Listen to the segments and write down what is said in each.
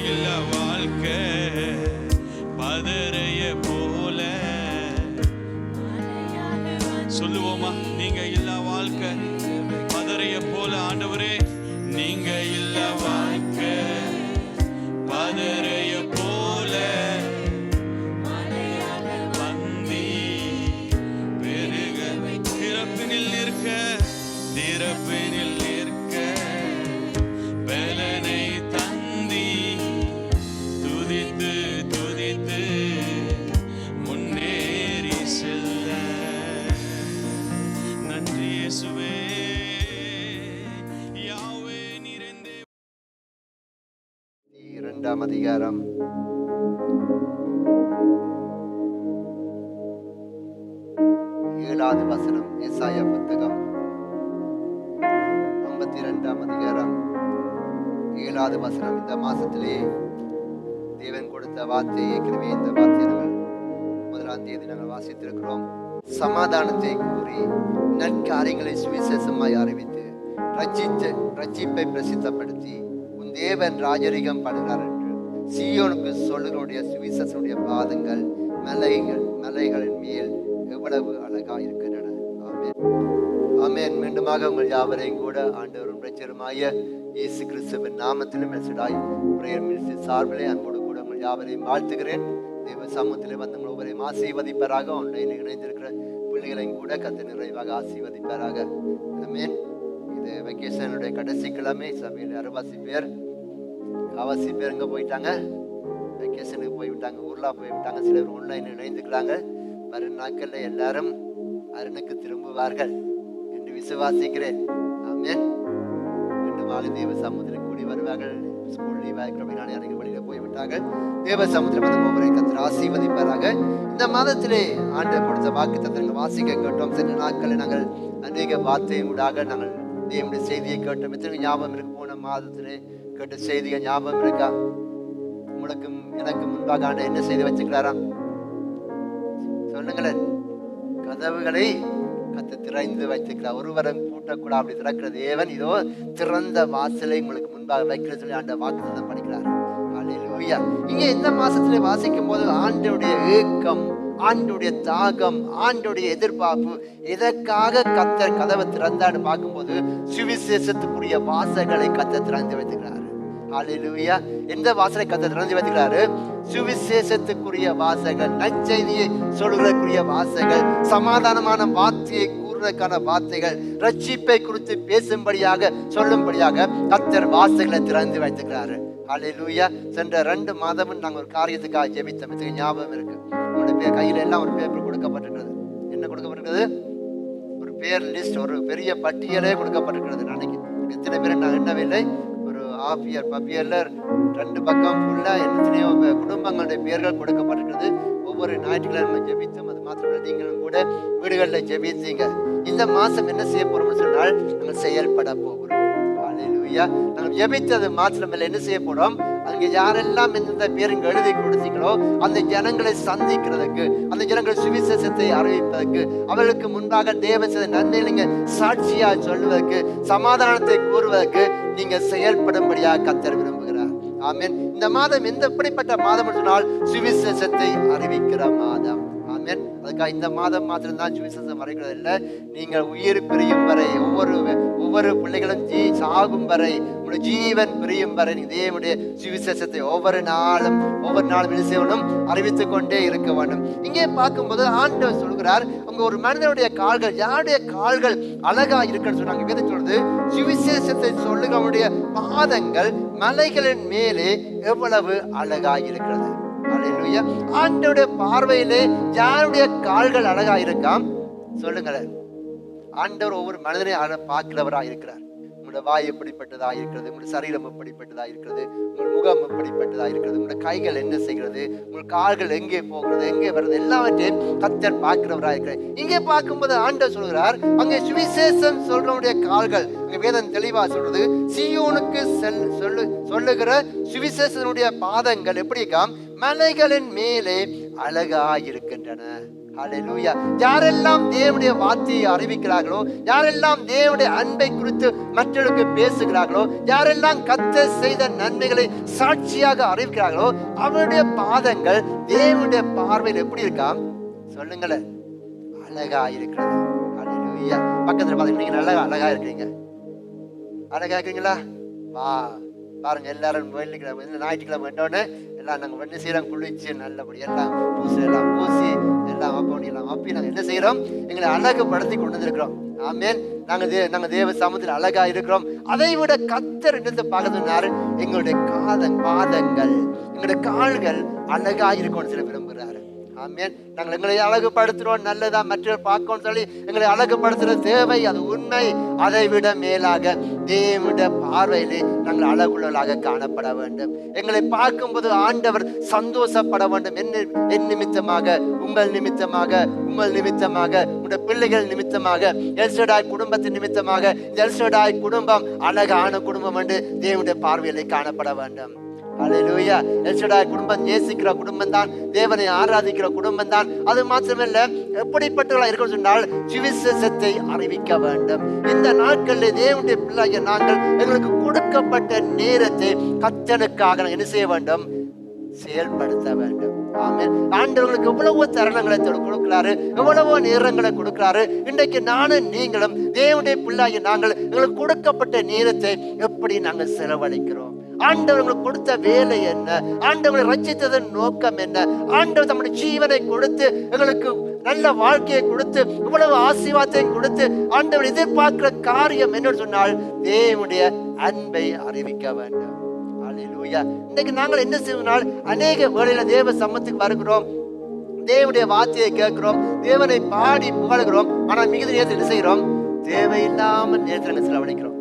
இல்ல வாழ்க்கை பதறைய போல. சொல்லுவோமா? நீங்க இல்ல வாழ்க்கை பதறைய போல. ஆண்டவரே, நீங்க இல்ல வாழ்க்கை பதறைய போல வந்தி பெருக. திறப்பினில் நிற்க, திறப்பினில் நிற்க பலனை தந்தி துதித்து துதித்து முன்னேறி செல்ல. நன்றி இயேசுவே. யாவே நிறைந்தே. 2ஆம் அதிகாரம் 7வது வசனம். ஏசாயா புத்தகம் 52ஆம் அதிகாரம் 7வது வசனம். இந்த மாசத்திலே தேவன் கொடுத்த வார்த்தை, ஏற்கனவே இந்த வார்த்தையை நாங்கள் 1ஆம் தேதி நாங்கள் வாசித்திருக்கிறோம். சமாதானத்தை கூறி நற்காரியங்களை சுவிசேஷமாய் அறிவித்து ரட்சிப்பை பிரசித்தப்படுத்தி உன் தேவன் ராஜரிகம் பண்ணுகிறார் என்று சீயோனுக்கு சொல்லுகளுடைய சுவிசேஷனுடைய பாதங்கள் மலைகளின் மேல் எவ்வளவு அழகா இருக்கின்றன. ஆமென், ஆமென். மீண்டுமாக உங்கள் யாவரையும் கூட ஆண்டவரும் இரட்சகருமாய இயேசு கிறிஸ்துவின் நாமத்திலும் மெசடாய் பிரேயர் மினிஸ்ட்ரி சார்பிலே அன்போடு கூட உங்கள் யாவரையும் வாழ்த்துகிறேன். தேவ சமூகத்திலே வந்து உங்கள் ஒவ்வொரு ஆசீர்வதிப்பாராக. ஆன்லைனில் இணைந்திருக்கிற பிள்ளைகளையும் கூட கர்த்தர் நிறைவாக ஆசீர்வதிப்பாராக. ஆமென். இது வெக்கேஷனுடைய கடைசி கிழமை. சபையில் 60 பேர் 80 பேர் எங்கே போயிட்டாங்க? வெக்கேஷனுக்கு போய்விட்டாங்க, ஊர்லா போய்விட்டாங்க. சிலர் ஆன்லைன் இணைந்துக்கிறாங்க. வரும் நாட்களில் எல்லாரும் அருணுக்கு திரும்புவார்கள் என்று விசுவாசிக்கிறேன். ஆமென். மீண்டுமாக தேவ சமூகத்தில் கூடி வருவார்கள். ஸ்கூல் லீவாக இருக்கிறபடினாலே அனைத்து வழியில் போய்விட்டார்கள். தேவ சமூகத்தில் வந்து ஒவ்வொரு கர்த்தர் ஆசீர்வதிப்பாராக. இந்த மாதத்திலே ஆண்டு கொடுத்த வாக்கு தத்தங்கள் வாசிக்க கேட்டோம். சென்ற நாட்களில் நாங்கள் அநேக வார்த்தையும் ஊடாக நாங்கள் தேவனுடைய செய்தியை கேட்டோம். எத்தனை ஞாபகம் இருக்கு? போன மாதத்திலே கேட்ட செய்திகள் ஞாபகம் இருக்கா? உங்களுக்கும் எனக்கு முன்பாக ஆண்டு என்ன செய்தி வச்சுக்கிறாராம்? சொல்லுங்களேன். கதவுகளை கத்து திறந்து வைத்திருக்கிறார். ஒருவரும் பூட்டக்கூடாது, அப்படி திறக்கிற தேவன் இதோ திறந்த வாசலை உங்களுக்கு முன்பாக வைக்கிற சொல்லி ஆண்ட வாக்குத்தத்தம் படிக்கிறார். ஹல்லேலூயா. இங்கே இந்த மாசத்திலே வாசிக்கும் போது ஆண்டவருடைய ஏக்கம், ஆண்டவருடைய தாகம், ஆண்டவருடைய எதிர்பார்ப்பு, எதற்காக கர்த்தர் கதவை திறந்தான்னு பார்க்கும்போது சுவிசேஷத்துக்குரிய வாசல்களை கர்த்தர் திறந்து வைத்திருக்கிறார். ஹல்லேலூயா. எந்த வாசலை கர்த்தர் திறந்து வைத்திருக்கிறாரு? சுவிசேஷத்துக்குரிய வாசல்கள், நற்செய்தியை சொல்லுவதற்குரிய வாசல்கள், சமாதானமான வார்த்தையை கூறுவதற்கான வார்த்தைகள், ரட்சிப்பை குறித்து பேசும்படியாக சொல்லும்படியாக கர்த்தர் வாசல்களை திறந்து வைத்திருக்கிறாரு. ஹல்லேலூயா. சென்ற 2 மாதமும் நாங்கள் ஒரு காரியத்துக்காக ஜெபித்தோம். இதுக்கு ஞாபகம் இருக்கு. உங்களுடைய கையில எல்லாம் ஒரு பேப்பர் கொடுக்கப்பட்டிருக்கிறது. என்ன கொடுக்கப்பட்டிருக்கிறது? ஒரு பேர் லிஸ்ட், ஒரு பெரிய பட்டியலே கொடுக்கப்பட்டிருக்கிறது. நாளைக்கு எத்தனை பேர் நான் எண்ணவில்லை, ஒரு ஆஃபியர் பப்பியர்ல 2 பக்கம் ஃபுல்லா எத்தனையோ குடும்பங்களுடைய பெயர்கள் கொடுக்கப்பட்டிருக்கிறது. ஒவ்வொரு ஞாயிற்றுக்கிழமை ஜெபித்தோம். அது மாத்திரம் நீங்களும் கூட வீடுகளில் ஜெபித்தீங்க. இந்த மாசம் என்ன செய்ய போறோம்னு சொன்னால் நாங்கள் செயல்பட போகிறோம். ஹல்லேலூயா. நாங்கள் ஜெபித்தது மாத்திரமில்லை, என்ன செய்ய போறோம்? அங்கே யாரெல்லாம் எந்த பேருங்க எழுதி கொடுத்தீங்களோ அந்த ஜனங்களை சந்திக்கிறதுக்கு, அந்த ஜனங்கள் சுவிசேஷத்தை அறிவிப்பதற்கு, அவர்களுக்கு முன்பாக தேவன் செய்த நன்மைகளை சாட்சியா சொல்வதற்கு, சமாதானத்தை கூறுவதற்கு நீங்க செயல்படும்படியாக கர்த்தர் விரும்புகிறார். ஆமென். இந்த மாதம் எப்படிப்பட்ட மாதம் சொன்னால் சுவிசேஷத்தை அறிவிக்கிற மாதம். ஆமென். அதுக்காக இந்த மாதம் மாத்திரம்தான் சுவிசேஷம் அறிவிக்கிறது இல்லை. நீங்கள் உயிர் பிரியும் வரை, ஒவ்வொரு பிள்ளைகளும் சாகும் வரை, உங்களுடைய ஜீவன் பிரியும் வரை தேவனுடைய சுவிசேஷத்தை ஒவ்வொரு நாளும் என்ன செய்யணும்? அறிவித்துக் கொண்டே இருக்க வேண்டும். இங்கே பார்க்கும்போது ஆண்டவர் சொல்கிறார், உங்க ஒரு மனிதனுடைய கால்கள், யாருடைய கால்கள் அழகா இருக்குன்னு சொன்னாங்க. வேதம் சொல்றது சுவிசேஷத்தை சொல்லுகிறவனுடைய பாதங்கள் மலைகளின் மேலே எவ்வளவு அழகா இருக்கிறது. ஹல்லேலூயா. ஆண்டவருடைய பார்வையிலே யாருடைய கால்கள் அழகா இருக்காம்? சொல்லுங்களேன். ஆண்டவர் ஒவ்வொரு மனிதனை பார்க்கிறவரா இருக்கிறார். உங்களோட வாய் எப்படிப்பட்டதா இருக்கிறது? உங்களுடைய சரீரம் எப்படிப்பட்டதா இருக்கிறது? உங்கள் முகம் எப்படிப்பட்டதா இருக்கிறது? உங்களுடைய கைகள் என்ன செய்கிறது? உங்கள் கால்கள் எங்கே போகிறது, எங்கே வருது, எல்லாவற்றையும் கர்த்தர் பார்க்கிறவரா இருக்கிறார். இங்கே பார்க்கும்போது ஆண்டவர் சொல்கிறார், அங்கே சுவிசேஷம் சொல்றவனுடைய கால்கள், அங்கே வேதம் தெளிவா சொல்றது, சீயோனுக்கு சொல்லுகிற சுவிசேஷனுடைய பாதங்கள் எப்படிக்கா? மலைகளின் மேலே அழகா இருக்கின்றன. ஹல்லேலூயா. யாரெல்லாம் தேவனுடைய வார்த்தையை அறிவிக்கிறார்களோ, யாரெல்லாம் தேவனுடைய அன்பை குறித்து மற்றவர்களுக்கு பேசுகிறார்களோ, யாரெல்லாம் கர்த்தர் செய்த நன்மைகளை சாட்சியாக அறிவிக்கிறார்களோ, அவருடைய பாதங்கள் தேவனுடைய பார்வையில் எப்படி இருக்காம் சொல்லுங்களேன்? அழகா இருக்கிறது. ஹல்லேலூயா. பக்கத்துல பாத்தீங்கன்னா நீங்க நல்லா அழகா இருக்கிறீங்க. அழகா இருக்கிறீங்களா? வா பாருங்க, எல்லாரும் வெள்ளிக்கிழமை ஞாயிற்றுக்கிழமை வேண்டோன்னு எல்லாம் நாங்கள் வெண்ணி செய்யறோம், குளிச்சு நல்லபடி எல்லாம் பூசி எல்லாம் அப்படி நாங்கள் என்ன செய்யறோம்? எங்களை அழகுபடுத்தி கொண்டு வந்திருக்கிறோம். ஆமேன். நாங்க தேவ சமூகத்தில் அழகா இருக்கிறோம். அதை விட கர்த்தர் என்னத்தை பார்க்கணும்னாரு, எங்களுடைய பாதங்கள் எங்களுடைய கால்கள் அழகா இருக்கும்னு சொல்லி விரும்புகிறாரு. ஆமேன். நாங்கள் எங்களை அழகுபடுத்துறோம், நல்லதா மற்றவர் பார்க்கணும்னு சொல்லி எங்களை அழகுபடுத்துற தேவை, அது உண்மை. அதை விட மேலாக தேவனுடைய பார்வையிலே நாங்கள் அழகுள்ளவர்களாக காணப்பட வேண்டும். எங்களை பார்க்கும்போது ஆண்டவர் சந்தோஷப்பட வேண்டும். என் நிமித்தமாக, உங்கள் நிமித்தமாக, உங்களுடைய பிள்ளைகள் நிமித்தமாக, எல்சடாய் குடும்பத்தின் நிமித்தமாக, எல்சடாய் குடும்பம் அழகான குடும்பம் என்று தேவனுடைய பார்வையிலே காணப்பட வேண்டும். ஹல்லேலூயா. எல்சடாய் குடும்பம் நேசிக்கிற குடும்பம் தான், தேவனை ஆராதிக்கிற குடும்பம் தான். அது மாத்திரமல்ல, எப்படிப்பட்டவர்களாக இருக்க சொன்னால் சுவிசேஷத்தை அறிவிக்க வேண்டும். இந்த நாட்களில் தேவனுடைய பிள்ளைய நாங்கள் எங்களுக்கு கொடுக்கப்பட்ட நேரத்தை கர்த்தனுக்காக என்ன செய்ய வேண்டும்? செயல்படுத்த வேண்டும். ஆமென். ஆண்டவர்களுக்கு எவ்வளவோ தருணங்களை கொடுக்கிறாரு, எவ்வளவோ நேரங்களை கொடுக்கிறாரு. இன்றைக்கு நானும் நீங்களும் தேவனுடைய பிள்ளைய நாங்கள் எங்களுக்கு கொடுக்கப்பட்ட நேரத்தை எப்படி நாங்கள் செலவழிக்கிறோம்? ஆண்டவர்களுக்கு கொடுத்த வேலை என்ன? ஆண்டவர்களை ரட்சித்ததன் நோக்கம் என்ன? ஆண்டவர் தம்முடைய ஜீவனை கொடுத்து எங்களுக்கு நல்ல வாழ்க்கையை கொடுத்து இவ்வளவு ஆசீர்வாதத்தையும் கொடுத்து ஆண்டவர் எதிர்பார்க்கிற காரியம் என்ன சொன்னால் தேவனுடைய அன்பை அறிவிக்க வேண்டும். ஹல்லேலூயா. இன்னைக்கு நாங்கள் என்ன செய்வோம்னால் அநேக வேளையில தேவ சமூகத்துக்கு வருகிறோம், தேவனுடைய வார்த்தையை கேட்கிறோம், தேவனை பாடி புகழுகிறோம். ஆனால் மிகுதி நேரத்தில் என்ன செய்கிறோம்? தேவையில்லாம நேரத்தில் செலவழிக்கிறோம்.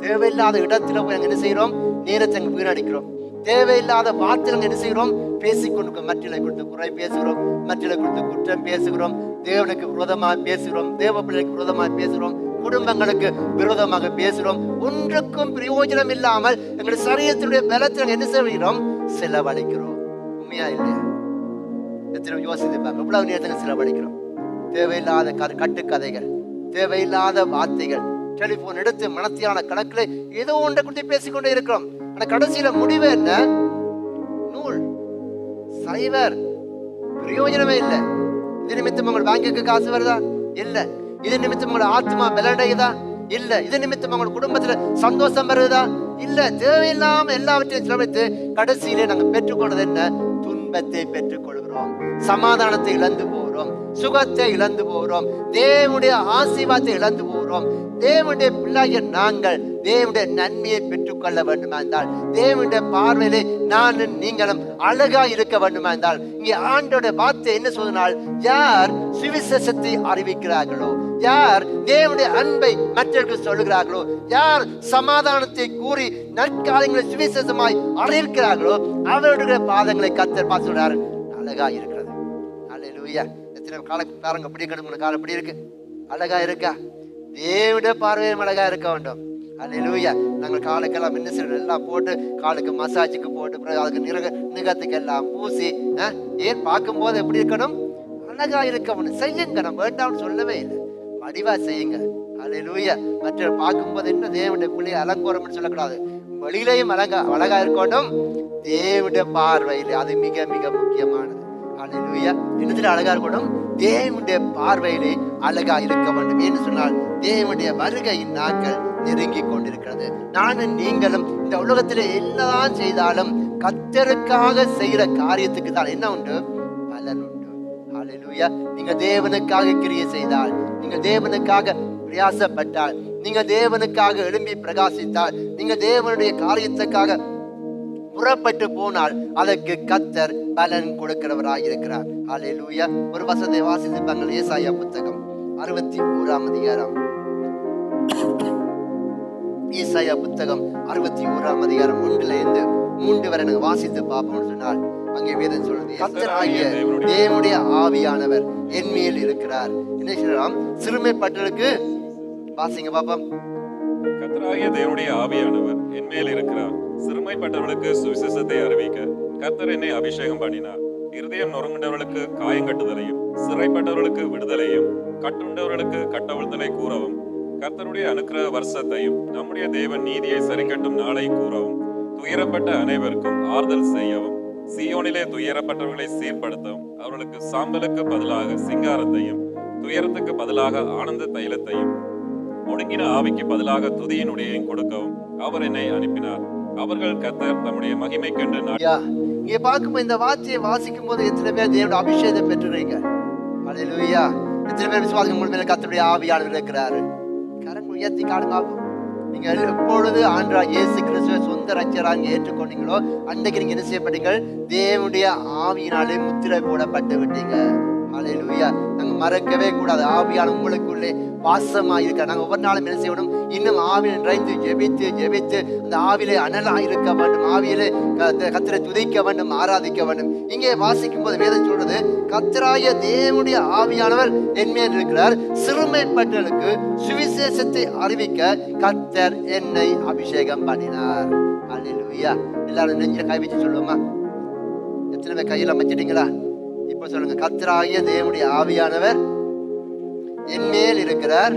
தேவையில்லாத இடத்துல போய் என்ன செய்யறோம்? நேரத்தை வீணடிக்கிறோம். தேவையில்லாத வார்த்தைகள் என்ன செய்கிறோம்? பேசிக்கொண்டு மற்றலை கொடுத்து குறை பேசுகிறோம், மற்றலை கொடுத்து குற்றம் பேசுகிறோம், தேவனுக்கு விரோதமாக பேசுகிறோம், தேவ பிள்ளைக்கு விரோதமாக பேசுகிறோம், குடும்பங்களுக்கு விரோதமாக பேசுகிறோம். ஒன்றுக்கும் பிரயோஜனம் இல்லாமல் எங்களுடைய சரீரத்தினுடைய பலத்தில் என்ன செய்கிறோம்? செலவழிக்கிறோம். உண்மையா இல்லையா? எத்தனை யோசிப்பாங்க, எவ்வளவு நேரத்தில் செலவழிக்கிறோம்? தேவையில்லாத கட்டுக்கதைகள், தேவையில்லாத வார்த்தைகள், டெலிபோன் எடுத்து மனத்தியான கணக்கில் ஏதோ ஒன்றை குறித்து பேசிக்கொண்டே இருக்கிறோம். ஆனா கடைசியில முடிவு என்ன? நூல் சைவர், பிரயோஜனமே இல்லை. இது நிமித்தம் உங்கள் பேங்குக்கு காசு வருதா? இல்ல. இது நிமித்தம் உங்களோட ஆத்மா பலடையுதா? இல்ல. இது நிமித்தம் உங்கள் குடும்பத்துல சந்தோஷம் வருதா? இல்ல. தேவையில்லாம எல்லாவற்றையும் செலவழித்து கடைசியிலே நாங்கள் பெற்றுக்கொண்டது என்ன? துன்பத்தை பெற்றுக்கொள்கிறோம், சமாதானத்தை இழந்து போகிறோம், சுகத்தை இழந்து போகிறோம், தேவனுடைய ஆசீர்வாதத்தை இழந்து போகிறோம். தேவனுடைய பிள்ளைய நாங்கள் தேவனுடைய நன்மையை பெற்றுக்கொள்ள வேண்டுமா இருந்தால், தேவனுடைய பார்வையிலே நானும் நீங்களும் அழகா இருக்க வேண்டுமா இருந்தால், இங்கே ஆண்டோட வார்த்தை என்ன சொன்னால், யார் சுவிசேஷத்தை அறிவிக்கிறார்களோ, யார் தேவனுடைய அன்பை மற்றவர்களுக்கு சொல்லுகிறார்களோ, யார் சமாதானத்தை கூறி நற்காரியங்களை சுவிசேஷமாய் அறிவிக்கிறார்களோ, அவருடைய பாதங்களை கர்த்தர் பார்த்து சொல்றாரு, அழகா இருக்கிறது. ஹல்லேலூயா. எத்தனை காலக்காரங்க எப்படி இருக்கணும்? காலம் எப்படி இருக்கு? அழகா இருக்கா? தேவனுடைய பார்வையும் அழகா இருக்க வேண்டும். ஹல்லேலூயா. நாங்கள் காலுக்கெல்லாம் என்ன செய்யணும்? எல்லாம் போட்டு காலுக்கு மசாஜுக்கு போட்டு அதுக்கு நிகத்துக்கு எல்லாம் பூசி, ஏன் பார்க்கும் போது எப்படி இருக்கணும்? அழகா இருக்கணும். செய்யுங்க, நம்ம வேண்டாம்னு சொல்லவே இல்லை, வடிவா செய்யுங்க. ஹல்லேலூயா. மற்ற பார்க்கும்போது என்ன தேவனுடைய பிள்ளையை அலங்கோரம்னு சொல்லக்கூடாது, வெளியிலையும் அழகா இருக்கணும். தேவனுடைய பார்வையில் அது மிக மிக முக்கியமானது. ஹல்லேலூயா. என்னத்துல அழகா இருக்கணும்? தேவனுடைய பார்வையிலே அழகா இருக்க வேண்டும். என்று சொன்னால் தேவனுடைய வருகையின் நாட்கள் நெருங்கி கொண்டிருக்கிறது. நானும் நீங்களும் இந்த உலகத்திலே என்னதான் செய்தாலும் கர்த்தருக்காக செய்யற காரியத்துக்கு தான் என்ன உண்டு? பலன் உண்டு. ஹல்லேலூயா. நீங்க தேவனுக்காக கிரியை செய்தால், நீங்க தேவனுக்காக பிரயாசப்பட்டால், நீங்க தேவனுக்காக எழும்பி பிரகாசித்தால், நீங்க தேவனுடைய காரியத்துக்காக புறப்பட்டு போனால் அதற்கு கர்த்தர் பலன் கொடுக்கிறவராக இருக்கிறார். ஹல்லேலூயா. ஒரு வசனத்தை வாசிப்பாங்க. ஏசாயா புத்தகம் 61ஆம் அதிகாரம். ஏசாயா புத்தகம் 61ஆம் அதிகாரம் 1 to 3 வரை நாங்கள் வாசித்து பார்ப்போம் சொன்னால், அங்கே வேதம் சொல்றது, கர்த்தராகிய தேவனுடைய ஆவியானவர் என் மேல் இருக்கிறார். என்ன சொல்லலாம்? சிறுமைப்பட்டவர்களுக்கு வாசிங்க பாப்போம். கர்த்தராகிய தேவனுடைய ஆவியானவர் என் மேல் இருக்கிறார், சிறுமைப்பட்டவர்களுக்கு சுவிசேஷத்தை அறிவிக்க கர்த்தர் என்னை அபிஷேகம் பண்ணினார். இருதயம் நொறுங்குண்டவர்களுக்கு காயங்கட்டுதலையும், சிறைப்பட்டவர்களுக்கு விடுதலையும் கட்டுண்டவர்களுக்கு கட்டவிழ்த்தலை கூறவும், கர்த்தருடைய அனுக்கிரக வருஷத்தையும் நம்முடைய தேவன் நீதியை சரிக்கட்டும் நாளை கூறவும், துயரப்பட்ட அனைவருக்கும் ஆறுதல் செய்யவும், சீயோனிலே துயரப்பட்டவர்களை சீர்படுத்தவும், அவர்களுக்கு சாம்பலுக்கு பதிலாக சிங்காரத்தையும் துயரத்துக்கு பதிலாக ஆனந்த தைலத்தையும் ஒடுங்கின ஆவிக்கு பதிலாக துதியின் உடையையும் கொடுக்கவும் அவர் என்னை அனுப்பினார். அவர்கள் கர்த்தர் தம்முடைய மகிமை கண்டு இங்க பார்க்கும்போது இந்த வார்த்தையை வாசிக்கும் போது எத்தனை பேர் தேவனுடைய அபிஷேகத்தை பெற்றுறீங்க? அல்லேலூயா. எத்தனை பேர் விசுவாசிக்கும் உங்கள் மேல கர்த்தருடைய ஆவியானவர் இருக்கிறாரு? கரங்கள் உயர்த்தி காணுங்க. நீங்க எப்பொழுது ஆண்டவராகிய இயேசு கிறிஸ்துவை சொந்த ரட்சகராக ஏற்றுக்கொண்டீங்களோ அன்றைக்கு நீங்க என்ன செய்யப்பட்டீங்க? தேவனுடைய ஆவியினாலே முத்திரை போடப்பட்டு விட்டீங்க. அல்லேலூயா. நாங்க மறக்கவே கூடாது. ஆவியான உங்களுக்குள்ளே வாசமா இருக்க நாங்க ஒவ்வொரு நாளும் என்ன செய்யணும்? இன்னும் ஆவியில் நிறைந்து ஜெபித்து ஜெபித்து அந்த ஆவிலே அனலா இருக்க வேண்டும். ஆவியிலே கர்த்தரை துதிக்க வேண்டும், ஆராதிக்க வேண்டும். இங்கே வாசிக்கும் போது வேதம் சொல்றது, கர்த்தராகிய தேவனுடைய ஆவியானவர் என்மேல் இருக்கிறார், சிறுமைப்பட்டவர்களுக்கு சுவிசேஷத்தை அறிவிக்க கர்த்தர் என்னை அபிஷேகம் பண்ணினார். அல்லேலூயா. எல்லாரும் நெஞ்சில கை வச்சு சொல்லுவோமா? எத்தனை பேர் கையில வச்சிட்டீங்களா? இப்ப சொல்லுங்க, கர்த்தராகிய தேவனுடைய ஆவியானவர் என்மேல் இருக்கிறார்,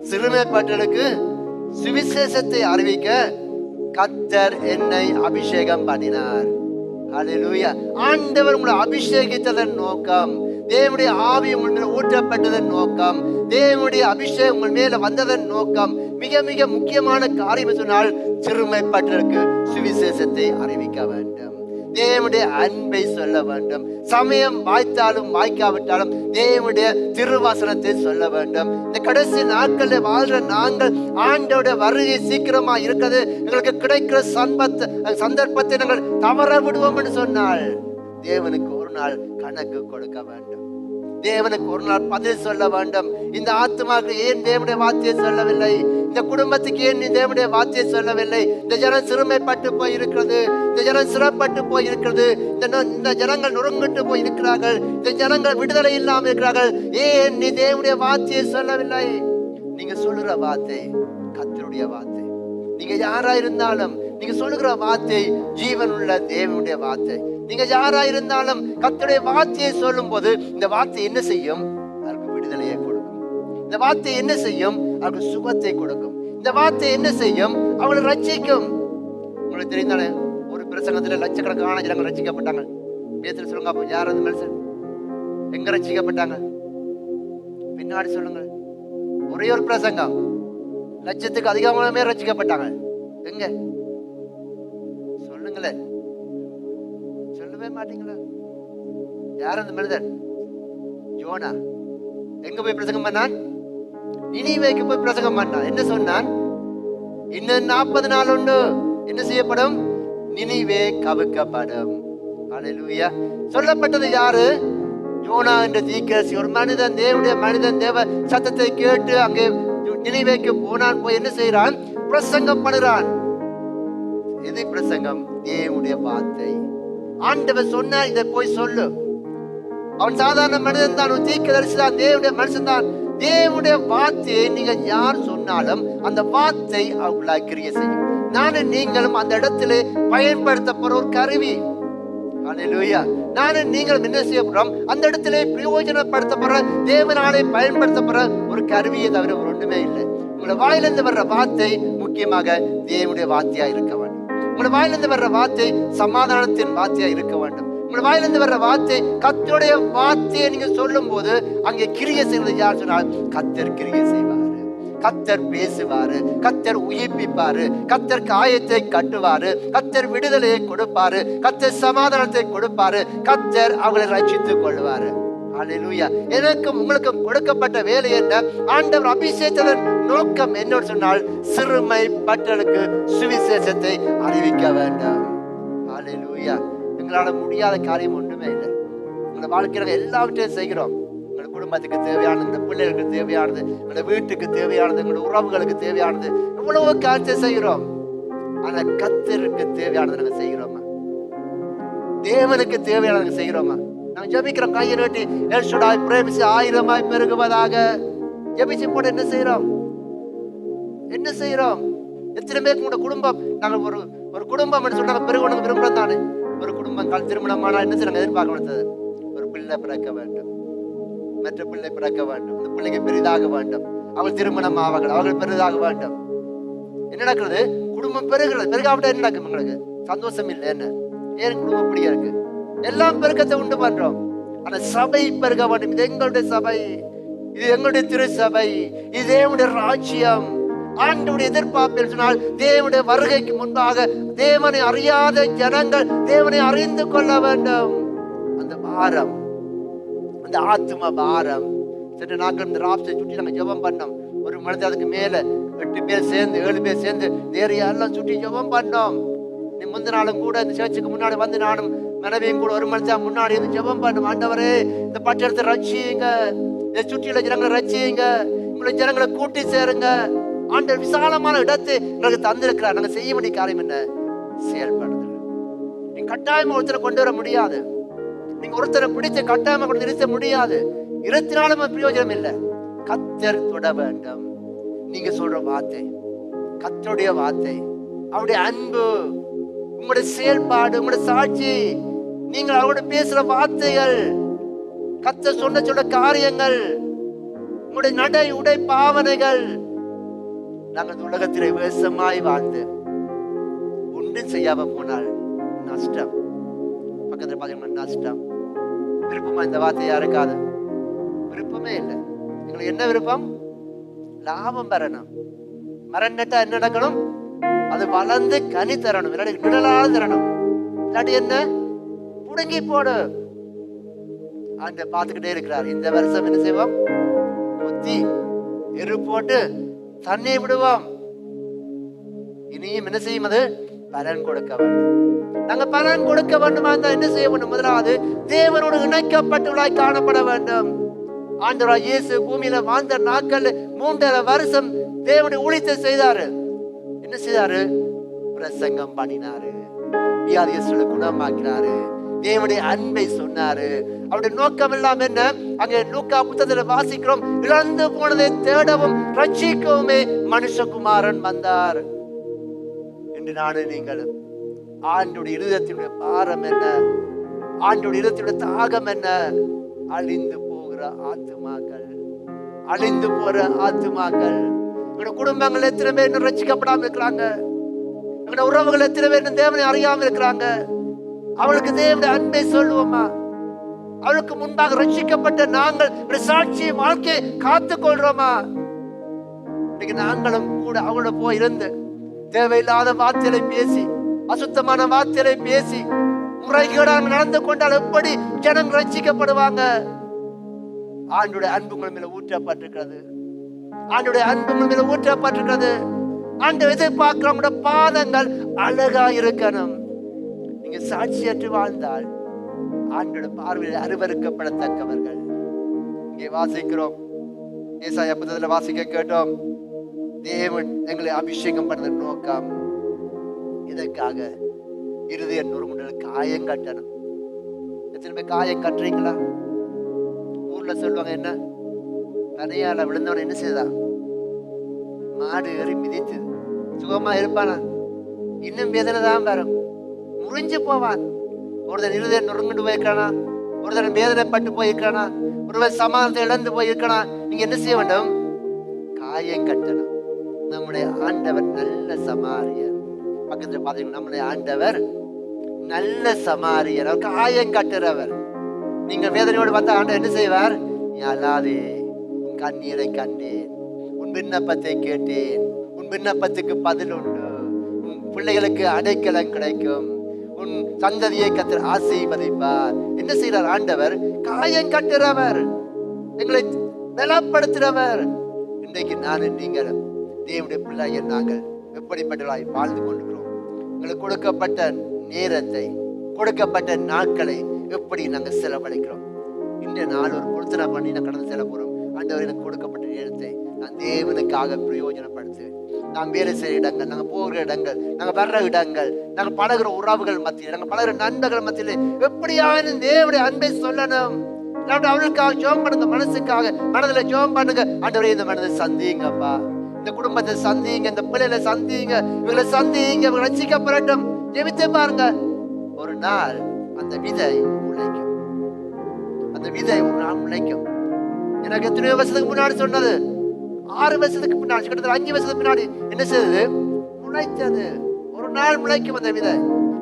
சிறுமைப்பட்டவர்களுக்கு சுவிசேஷத்தை அறிவிக்க கர்த்தர் என்னை அபிஷேகம் பண்ணினார். அல்லேலூயா. ஆண்டவர் உங்களை அபிஷேகித்ததன் நோக்கம், தேவனுடைய ஆவி உங்கள் மேல ஊற்றப்பட்டதன் நோக்கம், தேவனுடைய அபிஷேகம் உங்கள் மேல வந்ததன் நோக்கம் மிக மிக முக்கியமான காரியம் சொன்னால் சிறுமைப்பட்டவர்களுக்கு சுவிசேஷத்தை அறிவிக்க வேண்டும், தேவனுடைய அன்பை சொல்ல வேண்டும். சமயம் வாய்த்தாலும் வாய்க்காவிட்டாலும் தேவனுடைய திருவசனத்தை சொல்ல வேண்டும். இந்த கடைசி நாட்களில் வாழ்ற நாங்கள் ஆண்டவருடைய வருகை சீக்கிரமா இருக்கிறது, எங்களுக்கு கிடைக்கிற சந்தர்ப்பத்தை நாங்கள் தவற விடுவோம் என்று சொன்னால் தேவனுக்கு ஒரு நாள் கணக்கு கொடுக்க வேண்டும், தேவனுக்கு ஒரு நாள் பதில் சொல்ல வேண்டும். இந்த ஆத்மாவுக்கு ஏன் தேவனுடைய வார்த்தையை சொல்லவில்லை? இந்த குடும்பத்துக்கு ஏன் நீ தேவனுடைய வார்த்தையை சொல்லவில்லை? இந்த ஜனம் சிறுமைப்பட்டு போய் இருக்கிறது, இந்த ஜனம் சிறப்பட்டு போய் இருக்கிறது, இந்த ஜனங்கள் நொறுங்கிட்டு போய் இருக்கிறார்கள், இந்த ஜனங்கள் விடுதலை இல்லாமல் இருக்கிறார்கள், ஏன் நீ தேவனுடைய வார்த்தையை சொல்லவில்லை? நீங்க சொல்லுற வார்த்தை கர்த்தருடைய வார்த்தை. நீங்க யாரா இருந்தாலும் நீங்க சொல்லுகிற வார்த்தை ஜீவனுள்ள தேவனுடைய வார்த்தை. நீங்க யாரா இருந்தாலும் கர்த்தருடைய வார்த்தையை சொல்லும் போது இந்த வார்த்தை என்ன செய்யும்? அவருக்கு விடுதலையை கொடுக்கும். இந்த வார்த்தை என்ன செய்யும்? அவருக்கு சுகத்தை கொடுக்கும். இந்த வார்த்தை என்ன செய்யும்? அவங்களை ரட்சிக்கும். உங்களுக்கு தெரிந்தானே, ஒரு பிரசங்கத்துல லட்சக்கணக்கான ஜனங்கள் ரட்சிக்கப்பட்டாங்க. பேசுற சொல்லுங்க, அப்போ யார் அந்த மனுஷன்? எங்க ரட்சிக்கப்பட்டாங்க? பின்னாடி சொல்லுங்க. ஒரே ஒரு பிரசங்கம், லட்சத்துக்கு அதிகமானமே ரட்சிக்கப்பட்டாங்க. எங்க சொல்லுங்களேன், சொல்லவே மாட்டீங்களா? யார் அந்த மனிதன்? யோனா. எங்க போய் பிரசங்கம் பண்ணான்? நினிவேக்கு போய் பிரசங்கம் பண்ணான். என்ன சொன்னான்? இன்னும் 40 நாள் உண்டு, என்ன செய்யப்படும்? நினிவே கவிழ்க்கப்படும். அல்லேலூயா. சொல்லப்பட்டது யாரு? யோனா என்ற தீர்க்கதரிசி. ஒரு மனிதன், தேவனுடைய மனிதன், தேவ சத்தத்தை கேட்டு அங்கே நினிவேக்கு போனான். போய் என்ன செய்யறான்? பிரசங்கம் பண்ணுறான். எது பிரசங்கம்? தேவனுடைய வார்த்தை. ஆண்டவர் சொன்னா இதை போய் சொல்லு. அவன் சாதாரண மனிதன் தான், தீர்க்கதரிசி தான், தேவனுடைய மனுஷன் தான். தேவனுடைய வார்த்தையை நீங்க யார் சொன்னாலும் அந்த வார்த்தை அவங்களா கிரியை செய்யும். நானும் நீங்களும் அந்த இடத்திலே பயன்படுத்தப்படுற ஒரு கருவி. அல்லேலூயா. நானும் நீங்களும் என்ன செய்யப்படுறோம்? அந்த இடத்திலே பிரயோஜனப்படுத்தப்படுற, தேவனாலே பயன்படுத்தப்படுற ஒரு கருவியை தவிர ஒரு ஒன்றுமே இல்லை. உங்களோட வாயிலிருந்து வர்ற வார்த்தை முக்கியமாக தேவனுடைய வார்த்தையா இருக்க வேண்டும். உங்களோட வாயிலிருந்து வர்ற வார்த்தை சமாதானத்தின் வார்த்தையா இருக்க வேண்டும். உங்களோட வாயிலிருந்து வர்ற வார்த்தை கர்த்தருடைய வார்த்தையை நீங்க சொல்லும் போது அங்கே கிரியை செய்வது யார் சொன்னால் கர்த்தர் கிரியை செய்வாரு, கர்த்தர் பேசுவாரு, கர்த்தர் உயிர்ப்பிப்பாரு, கர்த்தர் காயத்தை கட்டுவாரு, கர்த்தர் விடுதலையை கொடுப்பாரு, கர்த்தர் சமாதானத்தை கொடுப்பாரு, கர்த்தர் அவங்களை ரட்சித்துக் கொள்வாரு. அல்லேலூயா. எனக்கும் உங்களுக்கும் கொடுக்கப்பட்ட வேலை என்ன? ஆண்டவர் அபிஷேகத்தின் நோக்கம் என்னன்னு சொன்னால் சிறுமைப்பட்டவர்களுக்கு சுவிசேஷத்தை அறிவிக்க வேண்டும். அல்லேலூயா. எங்களால முடியாத காரியம் ஒன்றுமே இல்லை. உங்களோட வாழ்க்கையில எல்லாவற்றையும் செய்கிறோம். உங்களோட குடும்பத்துக்கு தேவையானது, உங்களோட பிள்ளைகளுக்கு தேவையானது, உங்களோட வீட்டுக்கு தேவையானது, உங்களோட உறவுகளுக்கு தேவையானது, எவ்வளவோ காரியத்தை செய்கிறோம். ஆனா கர்த்தருக்கு தேவையானது நாங்க செய்கிறோமா? தேவனுக்கு தேவையானது செய்கிறோமா? நாங்க ஜெபிக்கிறோம், கையை நீட்டி எல் ஷடாய் பிரேமிச்சு 1000 பெருகுவதாக ஜெபிச்சு போட்டு என்ன செய்யறோம்? என்ன செய்யறோம்? எத்தனை பேருக்கு உங்களோட குடும்பம், நாங்கள் ஒரு குடும்பம் சொன்னாங்க பெருகணும் விரும்புறோம் தானே. ஒரு குடும்பம் திருமணமானா என்ன செய்ய எதிர்பார்க்க வேண்டியது? ஒரு பிள்ளை பிறக்க வேண்டும். மற்ற பிள்ளை பிறக்க வேண்டும், அந்த பிள்ளைங்க பெரிதாக வேண்டும், அவள் திருமணம் ஆவார்கள், அவர்கள் பெரிதாக வேண்டும். என்ன நடக்கிறது? குடும்பம் பெருகிறது. பெருகாவிட்டா என்ன நடக்கும்? உங்களுக்கு சந்தோஷம் இல்லை. என்ன ஏன் குடும்பம் இப்படியா இருக்கு? எல்லாம் பெருக்கத்தை உண்டு பண்றோம். ஆனா சபை பெருக வேண்டும். இது எங்களுடைய சபை, இது எங்களுடைய திருச்சபை, இது தேவனுடைய ராஜ்யம். ஆண்டவருடைய எதிர்பார்ப்பு சொன்னால் தேவனுடைய வருகைக்கு முன்பாக தேவனை அறியாத ஜனங்கள் தேவனை அறிந்து கொள்ள வேண்டும். அந்த பாரம், அந்த ஆத்ம பாரம். சென்ற நாட்கள் இந்த ராப்ஸை சுற்றி நாங்கள் ஜெபம் பண்ணோம். ஒரு மனிதர் அதுக்கு மேல 8 பேர் சேர்ந்து 7 பேர் சேர்ந்து நேரையெல்லாம் சுற்றி ஜெபம் பண்ணோம். நீ முந்தின நாளும் கூட இந்த சர்ச்சுக்கு முன்னாடி வந்து நானும் மனைவியும் கூட ஒரு மனுஷன் முன்னாடி இருந்து ஜெபம் பண்ணோம். ஆண்டவரே, இந்த பட்டணத்தை ரட்சியுங்க, இதை சுற்றியுள்ள ஜனங்களை ரட்சியுங்க, உங்களுடைய ஜனங்களை கூட்டி சேருங்க. ஆண்டவர் விசாலமான இடத்தை எங்களுக்கு தந்திருக்கிறார். நாங்கள் செய்ய வேண்டிய காரியம் என்ன? செயல்படுது. நீங்க கட்டாயமா ஒருத்தரை கொண்டு வர முடியாது. நீங்க ஒருத்தரை பிடிச்ச கட்டாயமா கொண்டு நிறுத்த முடியாது. இருத்தினாலும் பிரயோஜனம் இல்லை. கர்த்தர் தொட வேண்டும். நீங்க சொல்ற வார்த்தை, கர்த்தருடைய வார்த்தை, அவருடைய அன்பு, உங்களுடைய செயல்பாடு, உங்களுடைய சாட்சி, நீங்கள் அவரோட பேசுற வார்த்தைகள், கர்த்தர் சொன்ன காரியங்கள், உங்களுடைய நடை உடை பாவனைகள். நாங்கள் உலகத்திலே வேஷமாய் வாழ்ந்து ஒன்றும் செய்யாம போனால் நஷ்டம். பக்கத்துல பாத்தீங்கன்னா நஷ்டம். விருப்பமா இந்த வார்த்தை யாருக்காது? விருப்பமே இல்லை. எங்களுக்கு என்ன விருப்பம்? லாபம் பெறணும். மரம் நட்டா என்ன நடக்கணும்? அது வளர்ந்து கனி தரணும், இல்லாட்டி நிழலாக தரணும், இல்லாட்டி என்ன புடுங்கி போடு. அந்த பார்த்துக்கிட்டே இருக்கிறார். இந்த வருஷம் என்ன செய்வோம்? கொத்தி எரு போட்டு தண்ணி விடுவோம். இனியும் என்ன செய்யும்? அது பலன் கொடுக்க வேண்டும். நாங்க பலன் கொடுக்க வேண்டுமா இருந்தால் என்ன செய்ய வேண்டும்? முதலாவது தேவனோடு இணைக்கப்பட்டுள்ளாய் காணப்பட வேண்டும். ஆண்டவராய் இயேசு பூமியில வாழ்ந்த நாட்கள் 3.5 வருஷம் தேவனுடைய ஊழியத்தை செய்தாரு. என்ன செய்தாரு? பிரசங்கம் பண்ணினாரு, வியாதியஸ்தர்களை குணமாக்கினாரு, தேவனுடைய அன்பை சொன்னாரு. அவருடைய நோக்கம் எல்லாம் என்ன? அங்கே லூக்கா புத்தகத்துல வாசிக்கிறோம், இழந்து போனதை தேடவும் ரட்சிக்கவுமே மனுஷகுமாரன் வந்தார் என்று. நானும் நீங்களும் ஆண்டுடைய இருதயத்தினுடைய பாரம் என்ன? ஆண்டுடைய இருதயத்தினுடைய தாகம் என்ன? அழிந்து போகிற ஆத்துமாக்கள், அழிந்து போற ஆத்துமாக்கள். எங்களோட குடும்பங்கள் எத்தனை பேர் இன்னும் ரட்சிக்கப்படாம இருக்கிறாங்க? எங்களோட உறவுகள் எத்தனை பேர் இன்னும் தேவனை அறியாம இருக்கிறாங்க? அவளுக்கு தேவனுடைய அன்பை சொல்லுவோமா? அவளுக்கு முன்பாக ரட்சிக்கப்பட்ட நாங்கள் சாட்சி வாழ்க்கையை காத்துக் கொள்றோமா? இன்னைக்கு நாங்களும் கூட அவளோட போய் இருந்து தேவையில்லாத வார்த்தைகளை பேசி, அசுத்தமான வார்த்தைகளை பேசி, முறைகேடாக நடந்து கொண்டால் எப்படி ஜனங்கள் ரட்சிக்கப்படுவாங்க? ஆண்டுடைய அன்பு உங்கள் மேல ஊற்றப்பட்டிருக்கிறது. ஆண்டுடைய அன்பு உங்கள் மேல ஊற்றப்பட்டிருக்கிறது. ஆண்டு எதிர்பார்க்கிறவங்களோட பாதங்கள் அழகா இருக்கணும். நீங்க சாட்சியற்று வாழ்ந்தால் ஆண்டோட பார்வையில் அருவருக்கப்படத்தக்கவர்கள். இங்கே வாசிக்கிறோம், ஏசாயா புத்தகத்துல வாசிக்க கேட்டோம், தேவன் எங்களை அபிஷேகம் பண்ண நோக்கம் இதற்காக இருதய நொறுங்குண்டல் காயம் கட்டணும். எத்தனை பேர் காயம் கட்டுறீங்களா? ஊர்ல சொல்லுவாங்க, என்ன தனியால விழுந்தவன என்ன செய்தா? மாடு ஏறி மிதித்து சுகமா இருப்பானா? இன்னும் வேதனை தான் வரும், முறிஞ்சு போவான். ஒருத்தன் இருதய நொறுங்குண்டு போயிருக்கானா? ஒருத்தன் வேதனைப்பட்டு போயிருக்கானா? ஒருவர் சமாதானத்தை இழந்து போயிருக்கானா? நீங்க என்ன செய்ய வேண்டும்? காயம் கட்டணும். நம்முடைய ஆண்டவர் நல்ல சமாரியர். பக்கத்துல பாத்தீங்கன்னா நம்முடைய ஆண்டவர் நல்ல சமாரியர், அவர் காயம் கட்டுறவர். நீங்க வேதனையோடு வந்த ஆண்டவர் என்ன செய்வார்? நீ அழாதே, உன் கண்ணீரை கண்டேன், உன் விண்ணப்பத்தை கேட்டேன், உன் விண்ணப்பத்துக்கு பதில் உண்டு, உன் பிள்ளைகளுக்கு அடைக்கலம் கிடைக்கும், உன் சந்ததியை கர்த்தர் ஆசீர்வதிப்பார். என்ன செய்யறார் ஆண்டவர்? காயம் கட்டுறவர், எங்களை பலப்படுத்துறவர். இன்றைக்கு நானும் நீங்கள் தேவனுடைய பிள்ளைகள் நாங்கள் எப்படிப்பட்டவர்களாய் வாழ்ந்து கொண்டிருக்கிறோம்? எங்களுக்கு கொடுக்கப்பட்ட நேரத்தை, கொடுக்கப்பட்ட நாட்களை எப்படி நாங்கள் செலவழிக்கிறோம்? இன்றைய நாள் ஒரு பொருத்தனை பண்ணி நான் கடந்து செல்ல போறோம். ஆண்டவர் எனக்கு கொடுக்கப்பட்ட நேரத்தை நான் தேவனுக்காக பிரயோஜனப்படுத்துவேன். நாம் வேலை செய்கிற இடங்கள், நாங்கள் போகிற இடங்கள், நாங்கள் வர்ற இடங்கள், நாங்கள் பழகிற உறவுகள் மத்தியில், நாங்கள் பழகிற நண்பர்கள் மத்தியில் எப்படியான தேவனுடைய அன்பை சொல்லணும். அவளுக்காக ஜெபம் பண்ணுங்க, மனசுக்காக மனதில் ஜெபம் பண்ணுங்க. ஆண்டவரே, இந்த மனதை சந்திங்கப்பா, இந்த குடும்பத்தை சந்திங்க, இந்த பிள்ளைகளை சந்திங்க, இவங்களை சந்திங்க, இவங்க ரட்சிக்கப்படட்டும். ஜெபித்து பாருங்க. ஒரு நாள் அந்த விதை முளைக்கும், அந்த விதை ஒரு நாள் முளைக்கும். எனக்கு எத்தனையோ வருஷத்துக்கு முன்னாடி சொன்னது, 6 வருஷத்துக்கு முன்னாடி, கிட்டத்தட்ட 5 வருஷத்துக்கு முன்னாடி என்ன செய்தது? முளைத்தது. ஒரு நாள் முளைக்கும் அந்த விதை.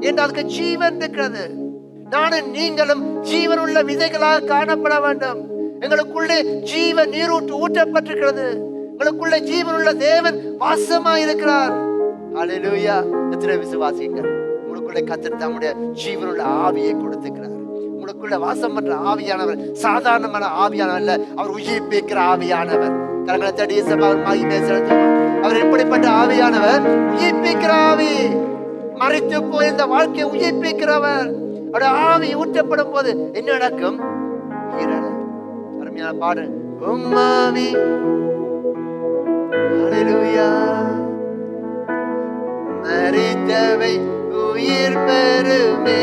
ஏன்னா அதுக்கு ஜீவன் இருக்கிறது. நானும் நீங்களும் ஜீவனுள்ள விதைகளாக காணப்பட வேண்டும். எங்களுக்குள்ளே ஜீவ நீரூற்று ஊற்றப்பட்டிருக்கிறது. எங்களுக்குள்ளே ஜீவனுள்ள தேவன் வாசமா இருக்கிறார். ஹல்லேலூயா. எத்தனை விசுவாசிங்க உங்களுக்குள்ளே கர்த்தர் தம்முடைய ஜீவனுள்ள ஆவியை கொடுத்திருக்கிறார். உங்களுக்குள்ள வாசம் பண்ற ஆவியானவர் சாதாரணமான ஆவியானவர் அல்ல, அவர் உயிர்ப்பிக்கிற ஆவியானவர். கரங்களை தட்டி அவர் மகிமை செலுத்துவார். அவர் எப்படிப்பட்ட ஆவியானவர்? உயிர்ப்பிக்கிற ஆவி. மறித்து போய் இந்த வாழ்க்கையை உயிர்ப்பிக்கிறவர். அவருடைய ஆவி ஊற்றப்படும் போது என்ன நடக்கும்? அருமையான பாடல், உம்மாவி. ஹல்லேலூயா. மரித்தவை உயிர் பெறுமே,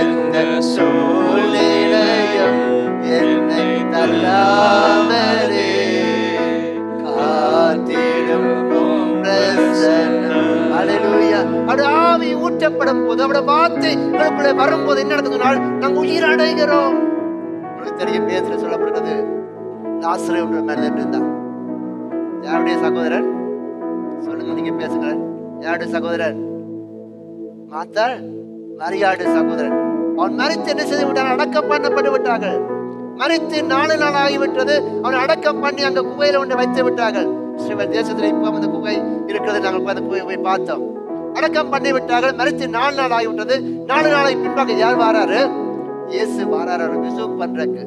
எந்த சூழ்நிலையும் என்னை தள்ளாமலே காத்திடும் பிரசன்னம். ஹல்லேலூயா. அவருடைய ஆவி ஊற்றப்படும் போது, அவருடைய வார்த்தை நமக்குள்ளே வரும்போது என்ன நடக்குதுனால் நாங்கள் உயிர் அடைகிறோம். உங்களுக்கு தெரியும், பேசுற சொல்லப்படுகிறது, லாசரு என்ற மனிதன் இருந்தான். யாருடைய சகோதரன்? சொல்லுங்க, நீங்க பேசுங்க. யாருடைய சகோதரன்? மாத்தாள், மரியாளுடைய சகோதரன். அவன் மரித்து என்ன செய்து விட்டான்? அடக்கம் பண்ணப்பட்டு விட்டார்கள். மரித்து 4 நாள் ஆகிவிட்டது. அவன் அடக்கம் பண்ணி அங்க குகையில ஒன்று வைத்து விட்டார்கள். இஸ்ரவேல் தேசத்துல இப்ப அந்த குகை இருக்கிறது. நாங்கள் அந்த குகையை போய் பார்த்தோம். அடக்கம் பண்ணி விட்டார்கள். மரித்து 4 நாள் ஆகிவிட்டது. 4 நாளைக்கு பின்பாக யார் வாராரு? இயேசு வாராரு. அவர் விசுவாசம் பண்றதுக்கு,